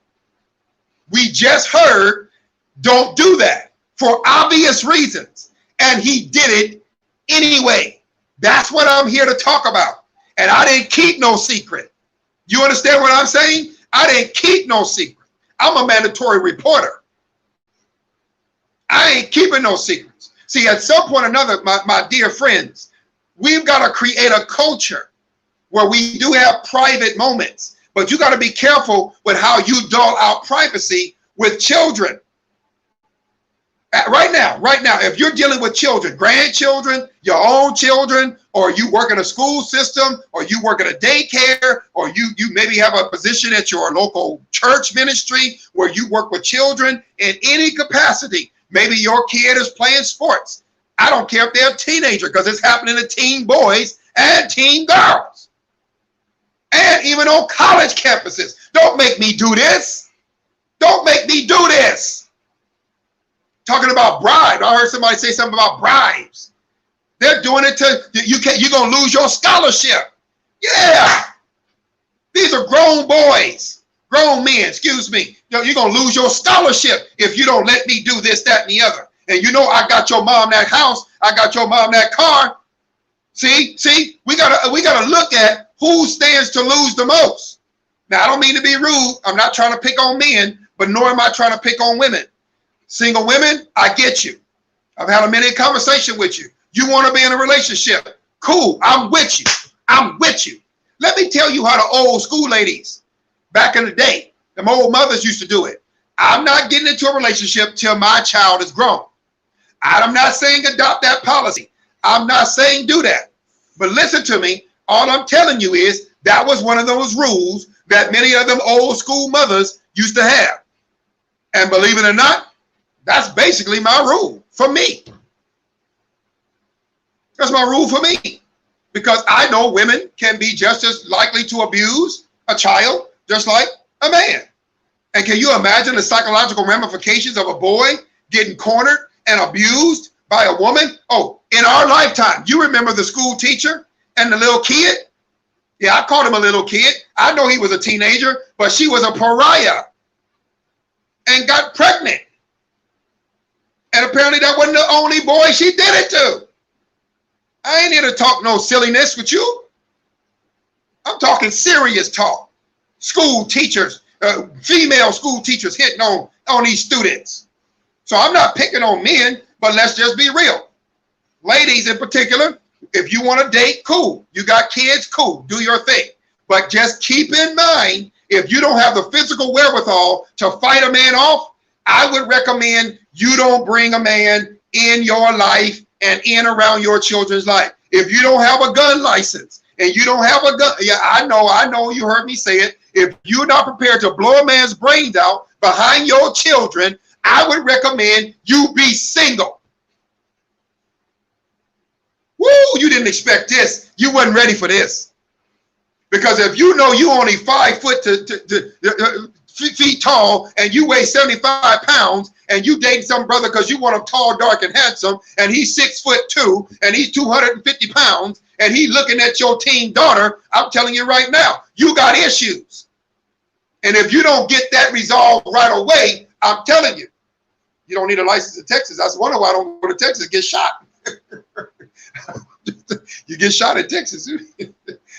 We just heard, don't do that, for obvious reasons. And he did it anyway. That's what I'm here to talk about. And I didn't keep no secret. You understand what I'm saying? I didn't keep no secret. I'm a mandatory reporter. I ain't keeping no secrets. See, at some point or another, my dear friends, we've got to create a culture where we do have private moments, but you got to be careful with how you dole out privacy with children. Right now, if you're dealing with children, grandchildren, your own children, or you work in a school system, or you work at a daycare, or you maybe have a position at your local church ministry where you work with children in any capacity. Maybe your kid is playing sports. I don't care if they're a teenager, because it's happening to teen boys and teen girls. And even on college campuses. Don't make me do this. Don't make me do this. Talking about bribes. I heard somebody say something about bribes. They're doing it to, you're going to lose your scholarship. Yeah. These are grown boys, grown men, excuse me. You're going to lose your scholarship if you don't let me do this, that, and the other. And you know, I got your mom that house. I got your mom that car. See, we gotta look at who stands to lose the most. Now, I don't mean to be rude. I'm not trying to pick on men, but nor am I trying to pick on women. Single women, I get you. I've had a minute conversation with you. You want to be in a relationship. Cool, I'm with you. I'm with you. Let me tell you how the old school ladies back in the day, them old mothers used to do it. I'm not getting into a relationship till my child is grown. I'm not saying adopt that policy. I'm not saying do that. But listen to me. All I'm telling you is that was one of those rules that many of them old school mothers used to have. And believe it or not, that's basically my rule for me. That's my rule for me. Because I know women can be just as likely to abuse a child just like a man. And can you imagine the psychological ramifications of a boy getting cornered and abused by a woman? Oh, in our lifetime, you remember the school teacher and the little kid? Yeah, I called him a little kid. I know he was a teenager, but she was a pariah and got pregnant. And apparently that wasn't the only boy she did it to. I ain't here to talk no silliness with you. I'm talking serious talk. School teachers, female school teachers hitting on these students. So I'm not picking on men, but let's just be real. Ladies in particular, if you want to date, cool. You got kids, cool. Do your thing. But just keep in mind, if you don't have the physical wherewithal to fight a man off, I would recommend you don't bring a man in your life and in around your children's life. If you don't have a gun license and you don't have a gun, yeah, I know, you heard me say it. If you're not prepared to blow a man's brains out behind your children, I would recommend you be single. Woo, you didn't expect this. You wasn't ready for this. Because if you know you only 5 feet tall and you weigh 75 pounds and you date some brother because you want him tall, dark, and handsome, and he's 6'2" and he's 250 pounds and he's looking at your teen daughter, I'm telling you right now, you got issues. And if you don't get that resolved right away, I'm telling you, you don't need a license in Texas. That's why I don't go to Texas and get shot. You get shot in Texas.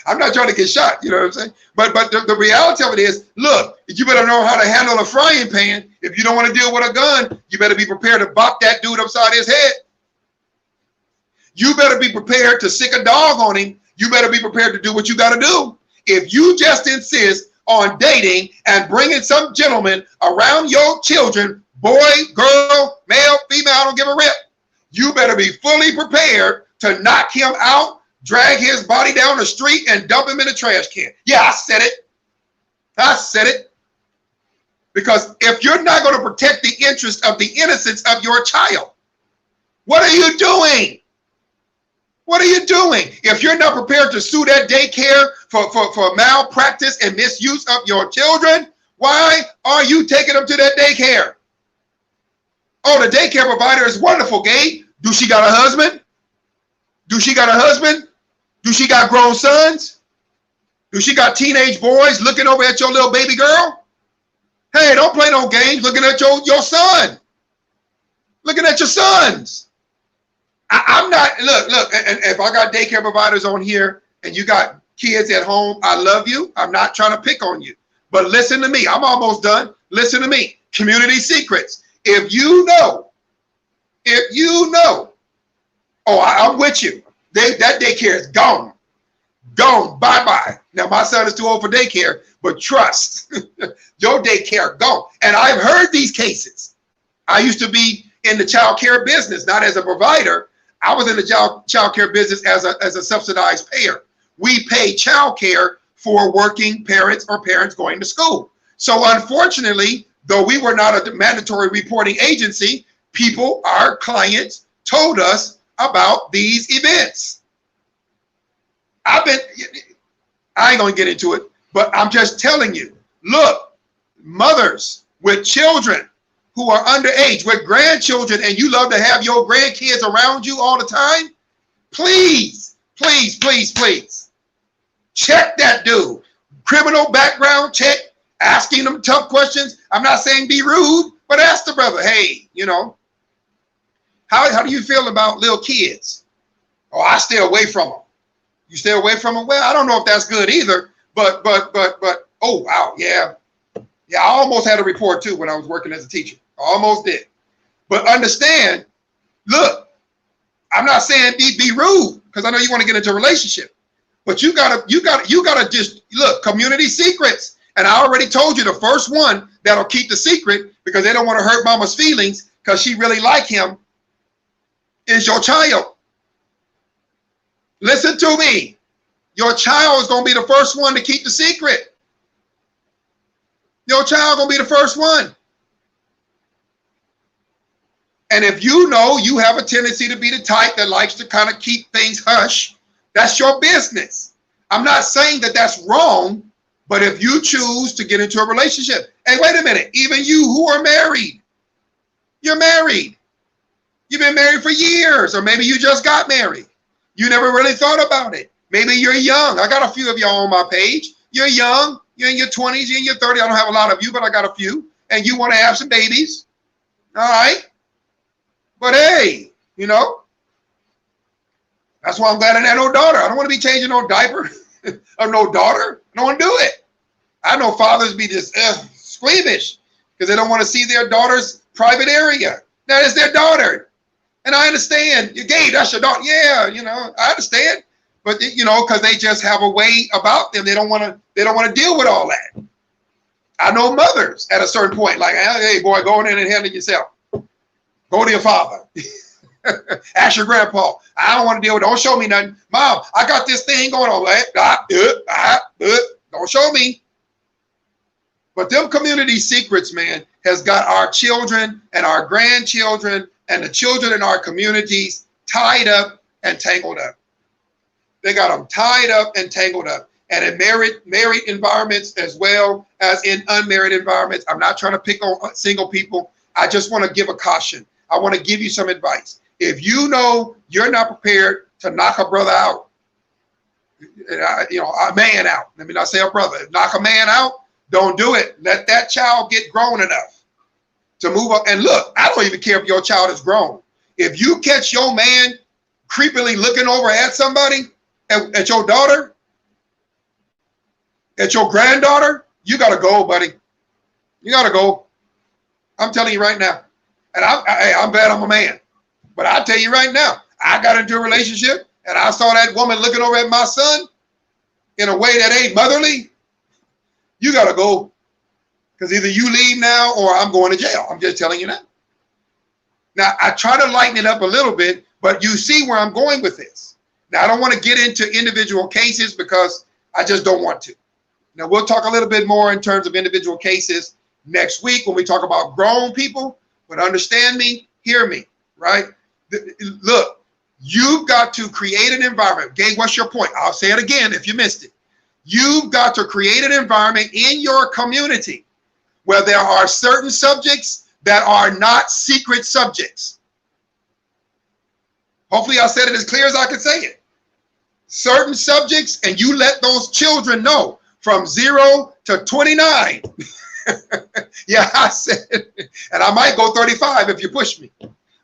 I'm not trying to get shot, you know what I'm saying? But the reality of it is, look, you better know how to handle a frying pan. If you don't want to deal with a gun, you better be prepared to bop that dude upside his head. You better be prepared to sick a dog on him. You better be prepared to do what you got to do. If you just insist on dating and bringing some gentleman around your children, boy, girl, male, female, I don't give a rip, you better be fully prepared to knock him out, drag his body down the street, and dump him in a trash can. Yeah, I said it. I said it. Because if you're not going to protect the interest of the innocence of your child, what are you doing? What are you doing? If you're not prepared to sue that daycare for malpractice and misuse of your children, why are you taking them to that daycare? Oh, the daycare provider is wonderful, Gabe. Do she got a husband? Do she got a husband? Do she got grown sons? Do she got teenage boys looking over at your little baby girl? Hey, don't play no games looking at your son. Looking at your sons. I'm not, look, and if I got daycare providers on here and you got kids at home, I love you. I'm not trying to pick on you. But listen to me. I'm almost done. Listen to me. Community secrets. If you know, oh, I'm with you. That daycare is gone. Gone. Bye-bye. Now, my son is too old for daycare, but trust, your daycare gone. And I've heard these cases. I used to be in the child care business, not as a provider. I was in the child care business as a subsidized payer. We pay child care for working parents or parents going to school. So unfortunately, though we were not a mandatory reporting agency, people, our clients, told us about these events. I ain't gonna get into it, but I'm just telling you, look, mothers with children who are underage, with grandchildren, and you love to have your grandkids around you all the time, please, please, please, please, check that dude. Criminal background check, asking them tough questions. I'm not saying be rude, but ask the brother, hey, you know, how do you feel about little kids? Oh, I stay away from them. You stay away from them? Well, I don't know if that's good either, but, oh, wow, yeah. Yeah, I almost had a report too when I was working as a teacher. I almost did. But understand, look, I'm not saying be rude, because I know you want to get into a relationship, but you gotta just look, community secrets. And I already told you the first one that'll keep the secret because they don't want to hurt mama's feelings because she really like him is your child. Listen to me. Your child is going to be the first one to keep the secret. Your child going to be the first one. And if you know you have a tendency to be the type that likes to kind of keep things hush, that's your business. I'm not saying that that's wrong, but if you choose to get into a relationship, hey, wait a minute, even you who are married, you're married. You've been married for years, or maybe you just got married. You never really thought about it. Maybe you're young. I got a few of y'all on my page. You're young. You're in your 20s. You're in your 30s. I don't have a lot of you, but I got a few. And you want to have some babies. All right. But hey, you know, that's why I'm glad I had no daughter. I don't want to be changing no diaper of no daughter. I don't want to do it. I know fathers be just squeamish because they don't want to see their daughter's private area. That is their daughter. And I understand, you're gay, that's your daughter. Yeah, you know, I understand. But you know, because they just have a way about them. They don't want to deal with all that. I know mothers at a certain point, like, hey boy, go in and handle it yourself. Go to your father. Ask your grandpa. I don't want to deal with it. Don't show me nothing. Mom, I got this thing going on. Don't show me. But them community secrets, man, has got our children and our grandchildren and the children in our communities tied up and tangled up. They got them tied up and tangled up. And in married environments as well as in unmarried environments. I'm not trying to pick on single people. I just want to give a caution. I want to give you some advice. If you know you're not prepared to knock a brother out, you know, a man out, let me not say a brother, knock a man out, don't do it. Let that child get grown enough to move up. And look, I don't even care if your child is grown. If you catch your man creepily looking over at somebody, at your daughter, at your granddaughter, you got to go, buddy. You got to go. I'm telling you right now. And I'm glad I'm a man. But I'll tell you right now, I got into a relationship and I saw that woman looking over at my son in a way that ain't motherly. You got to go. Because either you leave now or I'm going to jail. I'm just telling you that. Now, I try to lighten it up a little bit, but you see where I'm going with this. Now, I don't want to get into individual cases because I just don't want to. Now, we'll talk a little bit more in terms of individual cases next week when we talk about grown people. But understand me, hear me, right? Look, you've got to create an environment. Gabe, what's your point? I'll say it again if you missed it. You've got to create an environment in your community where there are certain subjects that are not secret subjects. Hopefully I said it as clear as I can say it. Certain subjects, and you let those children know from 0 to 29. Yeah, I said, and I might go 35 if you push me.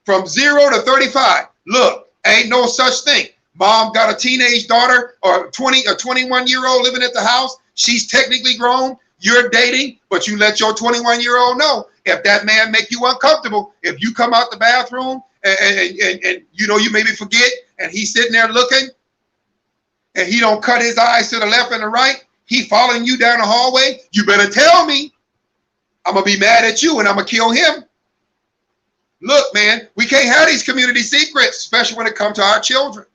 From 0 to 35, look, ain't no such thing. Mom got a teenage daughter or a 21-year-old living at the house. She's technically grown. you're dating, but you let your 21-year-old know if that man make you uncomfortable, if you come out the bathroom and you know, you maybe forget and he's sitting there looking and he don't cut his eyes to the left and the right, he following you down the hallway, you better tell me. I'm going to be mad at you and I'm going to kill him. Look, man, we can't have these community secrets, especially when it comes to our children.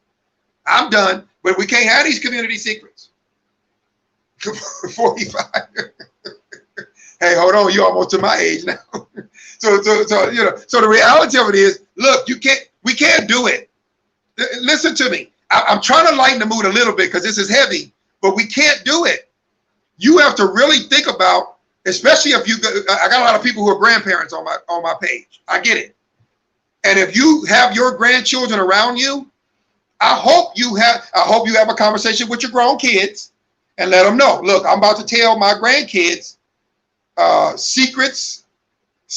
I'm done, but we can't have these community secrets. 45. Hey, hold on, you're almost to my age now. So you know, so the reality of it is, look, we can't do it. Listen to me. I'm trying to lighten the mood a little bit because this is heavy, but we can't do it. You have to really think about, especially if I got a lot of people who are grandparents on my page. I get it. And if you have your grandchildren around you, I hope you have a conversation with your grown kids and let them know, look, I'm about to tell my grandkids secrets.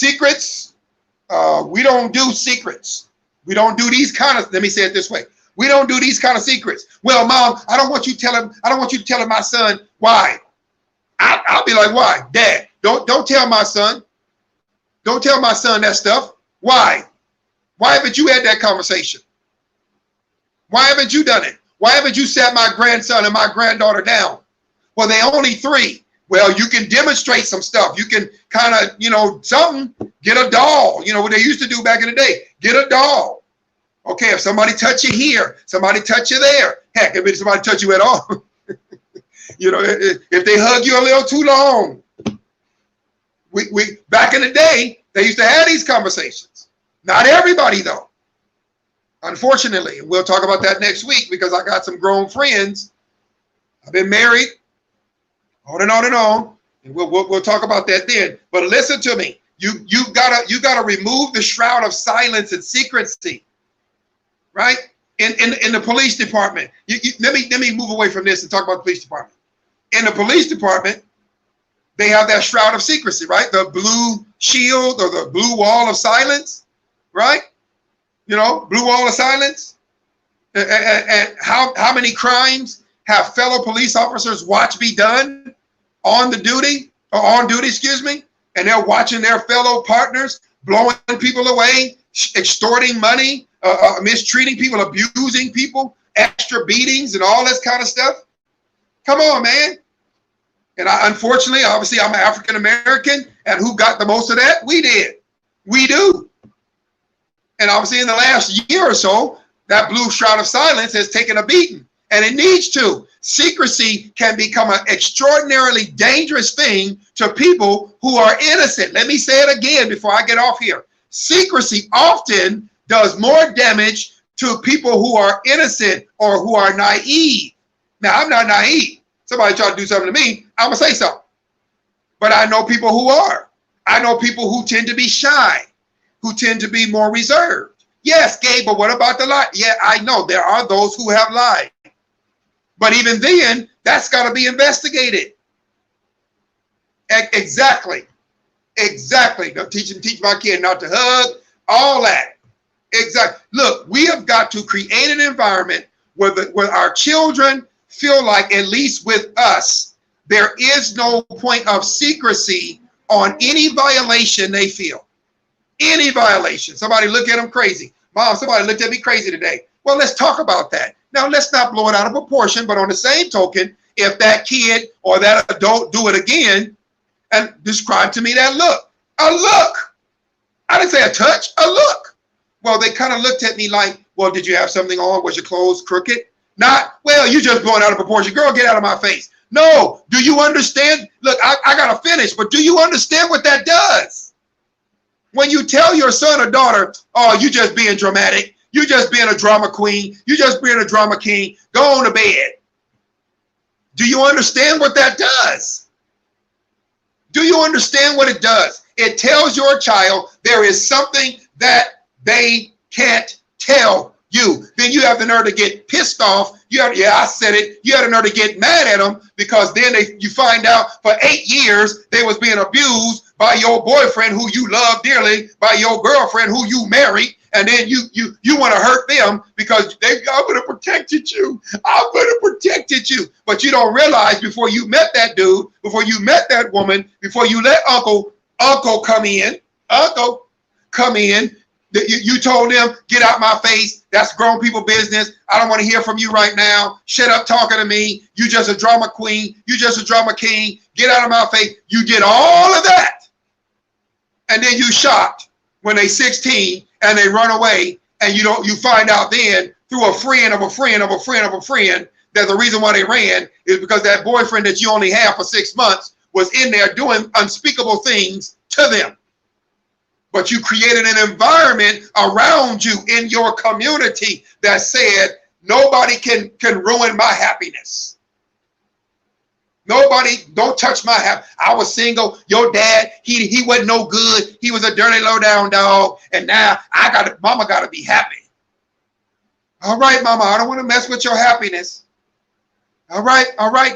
We don't do secrets. We don't do these kind of, let me say it this way. We don't do these kind of secrets. Well, Mom, I don't want you telling my son. Why? I'll be like, why? Dad, don't tell my son. Don't tell my son that stuff. Why? Why haven't you had that conversation? Why haven't you done it? Why haven't you sat my grandson and my granddaughter down? Well, they only 3. Well, you can demonstrate some stuff. You can kind of, you know, something, get a doll. You know what they used to do back in the day? Get a doll. Okay, if somebody touch you here, somebody touch you there. Heck, if somebody touch you at all. You know, if they hug you a little too long. We back in the day, they used to have these conversations. Not everybody, though. Unfortunately, and we'll talk about that next week because I got some grown friends. I've been married, on and on and on, and we'll talk about that then. But listen to me. You gotta remove the shroud of silence and secrecy, right? In the police department. Let me move away from this and talk about the police department. In the police department, they have that shroud of secrecy, right? The blue shield or the blue wall of silence. Right? You know, blue wall of silence. And how many crimes have fellow police officers watched be done on duty, excuse me, and they're watching their fellow partners blowing people away, extorting money, mistreating people, abusing people, extra beatings and all this kind of stuff. Come on, man. And unfortunately, obviously, I'm African American, and who got the most of that? We did. We do. And obviously in the last year or so, that blue shroud of silence has taken a beating, and it needs to. Secrecy can become an extraordinarily dangerous thing to people who are innocent. Let me say it again before I get off here. Secrecy often does more damage to people who are innocent or who are naive. Now, I'm not naive. Somebody try to do something to me, I'm going to say something. But I know people who are. I know people who tend to be shy, who tend to be more reserved. Yes, Gabe, but what about the lie? Yeah, I know there are those who have lied. But even then, that's got to be investigated. Exactly. Teach my kid not to hug, all that. Exactly. Look, we have got to create an environment where our children feel like, at least with us, there is no point of secrecy on any violation they feel. Any violation. Somebody look at them crazy. Mom, somebody looked at me crazy today. Well, let's talk about that. Now, let's not blow it out of proportion, but on the same token, if that kid or that adult do it again, and describe to me that look. A look. I didn't say a touch, a look. Well, they kind of looked at me like, well, did you have something on? Was your clothes crooked? Not, well, you just blowing out of proportion. Girl, get out of my face. No, do you understand? Look, I got to finish, but do you understand what that does? When you tell your son or daughter, oh, you just being dramatic, you just being a drama queen, you just being a drama king, go on to bed. Do you understand what that does? Do you understand what it does? It tells your child there is something that they can't tell you. Then you have the nerve to get pissed off. Yeah, I said it. You had the nerve to get mad at them because then you find out for 8 years they was being abused by your boyfriend who you love dearly, by your girlfriend who you married, and then you want to hurt them because I would have protected you. I would have protected you. But you don't realize before you met that dude, before you met that woman, before you let Uncle come in, you told them, get out my face. That's grown people business. I don't want to hear from you right now. Shut up talking to me. You just a drama queen. You just a drama king. Get out of my face. You did all of that. And then you shocked when they 16 and they run away, and you find out then through a friend of a friend of a friend of a friend that the reason why they ran is because that boyfriend that you only have for 6 months was in there doing unspeakable things to them. But you created an environment around you in your community that said, nobody can ruin my happiness. Nobody, don't touch my happiness. I was single. Your dad, he wasn't no good. He was a dirty, low down dog. And now mama gotta be happy. All right, mama, I don't want to mess with your happiness. All right,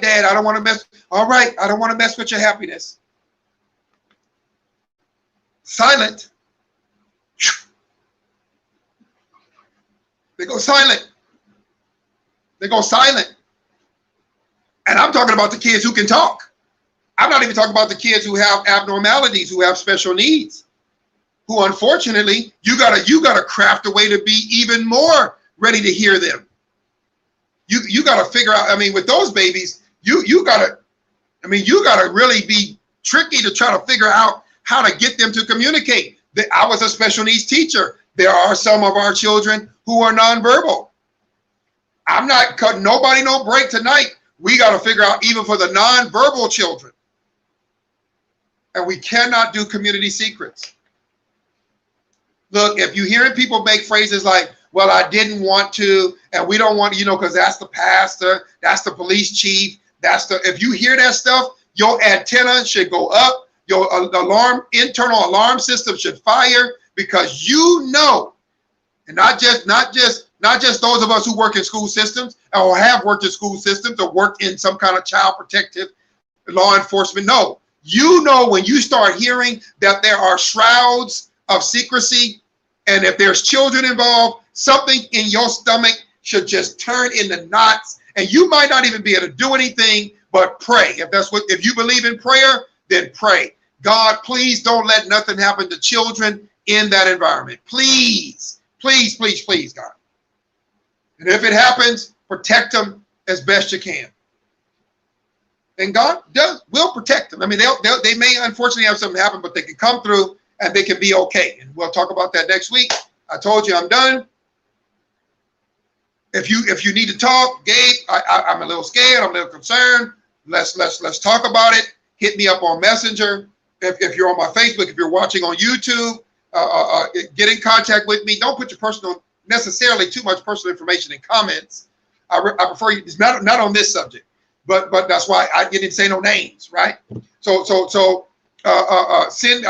dad, I don't want to mess. All right, I don't want to mess with your happiness. Silent. They go silent. They go silent. And I'm talking about the kids who can talk. I'm not even talking about the kids who have abnormalities, who have special needs, who unfortunately you gotta craft a way to be even more ready to hear them. You gotta figure out. I mean, with those babies, you gotta really be tricky to try to figure out how to get them to communicate. I was a special needs teacher. There are some of our children who are nonverbal. I'm not cutting nobody no break tonight. We got to figure out even for the nonverbal children. And we cannot do community secrets. Look, if you're hearing people make phrases like, well, I didn't want to, and we don't want to, because that's the pastor, that's the police chief, if you hear that stuff, your antenna should go up, your internal alarm system should fire, because and not just those of us who work in school systems or have worked in school systems or worked in some kind of child protective law enforcement. No, when you start hearing that there are shrouds of secrecy, and if there's children involved, something in your stomach should just turn into knots, and you might not even be able to do anything but pray. If you believe in prayer, then pray. God, please don't let nothing happen to children in that environment. Please, please, please, please, God. And if it happens, protect them as best you can. And God will protect them. I mean, they may unfortunately have something happen, but they can come through and they can be okay. And we'll talk about that next week. I told you I'm done. If you need to talk, Gabe, I'm a little scared. I'm a little concerned. Let's talk about it. Hit me up on Messenger. If you're on my Facebook, if you're watching on YouTube, get in contact with me. Don't put your necessarily too much personal information in comments. I prefer you. It's not on this subject, but that's why I didn't say no names, right? So I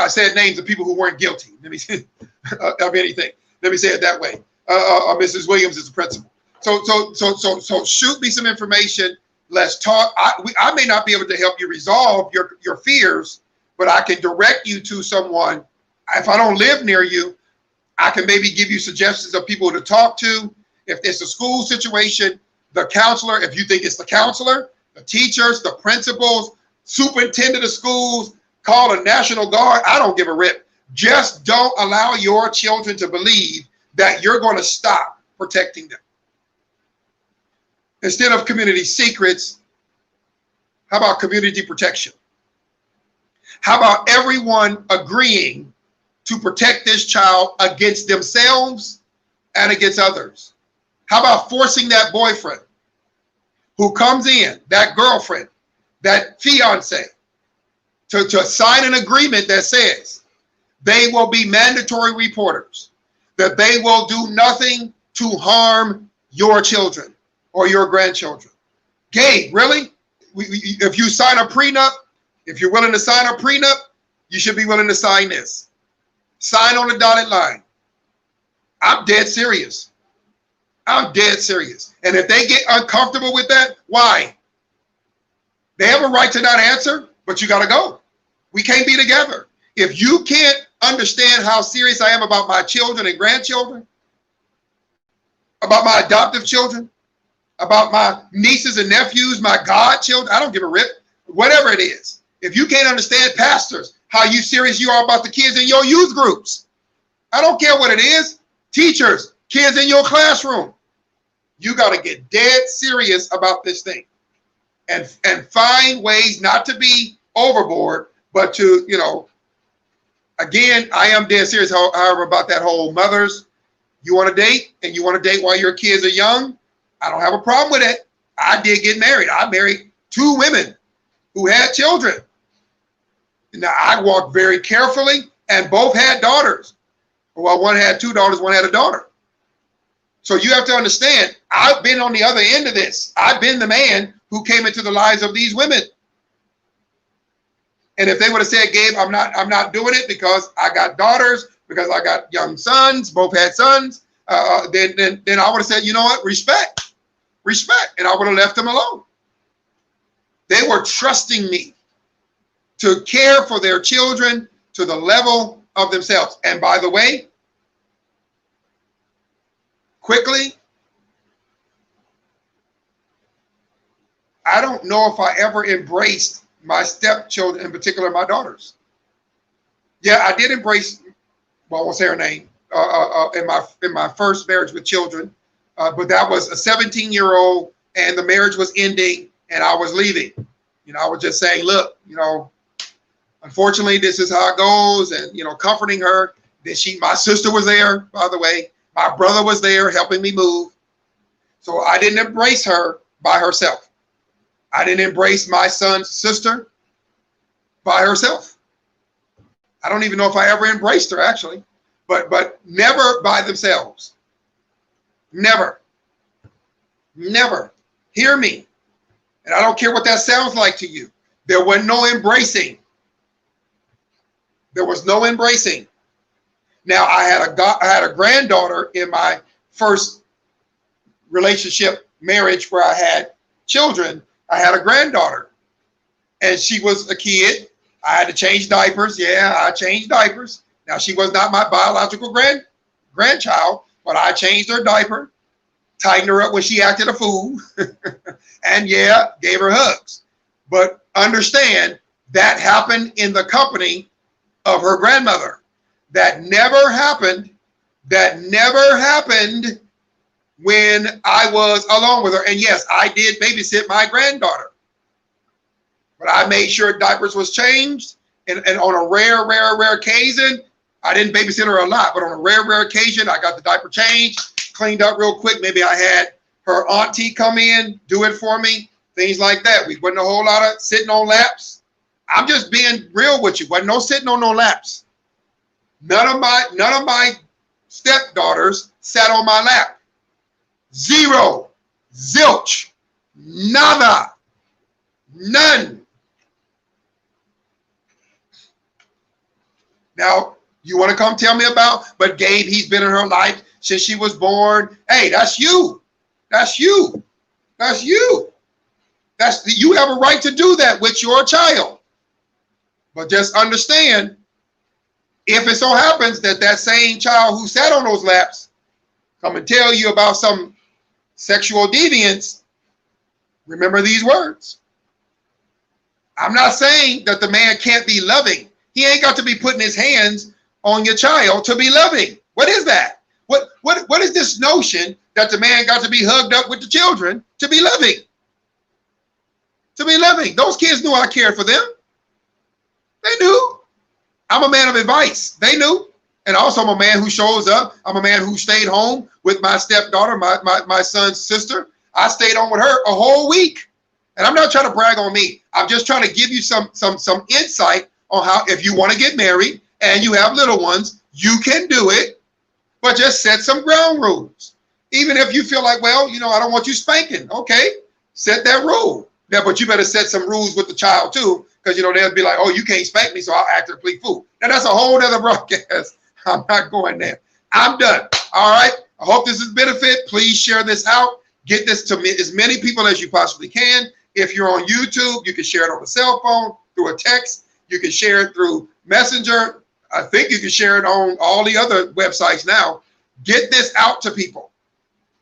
said names of people who weren't guilty. Let me say of anything. Let me say it that way. Mrs. Williams is the principal. So shoot me some information. Let's talk. I may not be able to help you resolve your fears, but I can direct you to someone. If I don't live near you, I can maybe give you suggestions of people to talk to. If it's a school situation, the counselor, if you think it's the counselor, the teachers, the principals, superintendent of schools, call a National Guard. I don't give a rip. Just don't allow your children to believe that you're going to stop protecting them. Instead of community secrets, how about community protection? How about everyone agreeing to protect this child against themselves and against others? How about forcing that boyfriend who comes in, that girlfriend, that fiance, to sign an agreement that says they will be mandatory reporters, that they will do nothing to harm your children or your grandchildren? Gabe, really? If you sign a prenup, if you're willing to sign a prenup, you should be willing to sign this. Sign on the dotted line. I'm dead serious. I'm dead serious. And if they get uncomfortable with that, why? They have a right to not answer, but you got to go. We can't be together. If you can't understand how serious I am about my children and grandchildren, about my adoptive children, about my nieces and nephews, my godchildren, I don't give a rip, whatever it is. If you can't understand, pastors, how you serious you are about the kids in your youth groups, I don't care what it is. Teachers, kids in your classroom, you got to get dead serious about this thing and find ways not to be overboard, but to, you know, again, I am dead serious, however, about that whole mothers, you want to date and you want to date while your kids are young. I don't have a problem with it. I did get married. I married 2 women who had children. Now, I walked very carefully, and both had daughters. Well, one had 2 daughters, one had a daughter. So you have to understand, I've been on the other end of this. I've been the man who came into the lives of these women. And if they would have said, Gabe, I'm not doing it because I got daughters, because I got young sons, both had sons, then I would have said, you know what, respect, and I would have left them alone. They were trusting me to care for their children to the level of themselves. And by the way, quickly, I don't know if I ever embraced my stepchildren, in particular my daughters. Yeah, I did embrace, well, I won't say her name, in my first marriage with children, but that was a 17-year-old, and the marriage was ending, and I was leaving. You know, I was just saying, look, you know, unfortunately, this is how it goes, and, you know, comforting her. Then my sister was there, by the way. My brother was there helping me move. So I didn't embrace her by herself. I didn't embrace my son's sister by herself. I don't even know if I ever embraced her, actually, but never by themselves. Never. Never. Hear me. And I don't care what that sounds like to you. There was no embracing. There was no embracing. Now, I had a granddaughter in my first relationship, marriage, where I had children. I had a granddaughter, and she was a kid. I had to change diapers. Yeah, I changed diapers. Now, she was not my biological grandchild, but I changed her diaper, tightened her up when she acted a fool, and yeah, gave her hugs. But understand, that happened in the company of her grandmother. That never happened. That never happened when I was alone with her. And yes, I did babysit my granddaughter, but I made sure diapers was changed. And on a rare occasion, I didn't babysit her a lot, but on a rare occasion, I got the diaper changed, cleaned up real quick. Maybe I had her auntie come in, do it for me, things like that. We wasn't a whole lot of sitting on laps. I'm just being real with you. Wasn't no sitting on no laps. None of my stepdaughters sat on my lap. Zero, zilch, nada, none. Now, you want to come tell me about, but Gabe, he's been in her life since she was born. Hey, that's you. That's you. That's you. You have a right to do that with your child. But just understand, if it so happens that that same child who sat on those laps come and tell you about some sexual deviance, remember these words. I'm not saying that the man can't be loving. He ain't got to be putting his hands on your child to be loving. What is that? What is this notion that the man got to be hugged up with the children to be loving? To be loving. Those kids knew I cared for them. They knew. I'm a man of advice. They knew. And also I'm a man who shows up. I'm a man who stayed home with my stepdaughter, my son's sister. I stayed home with her a whole week. And I'm not trying to brag on me. I'm just trying to give you some insight on how, if you want to get married and you have little ones, you can do it, but just set some ground rules. Even if you feel like, well, you know, I don't want you spanking. Okay, set that rule. Yeah, but you better set some rules with the child too, because, you know, they'll be like, oh, you can't spank me, so I'll act a complete fool. Now, that's a whole other broadcast. I'm not going there. I'm done. All right. I hope this is benefit. Please share this out. Get this to as many people as you possibly can. If you're on YouTube, you can share it on a cell phone, through a text. You can share it through Messenger, I think you can share it on all the other websites now. Get this out to people.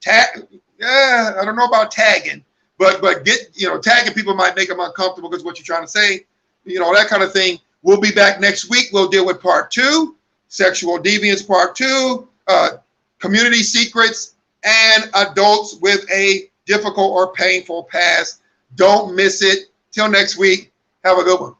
Tag, yeah, I don't know about tagging, but get, you know, tagging people might make them uncomfortable because what you're trying to say, you know, that kind of thing. We'll be back next week. We'll deal with part 2, sexual deviance part 2, community secrets, and adults with a difficult or painful past. Don't miss it. Till next week. Have a good one.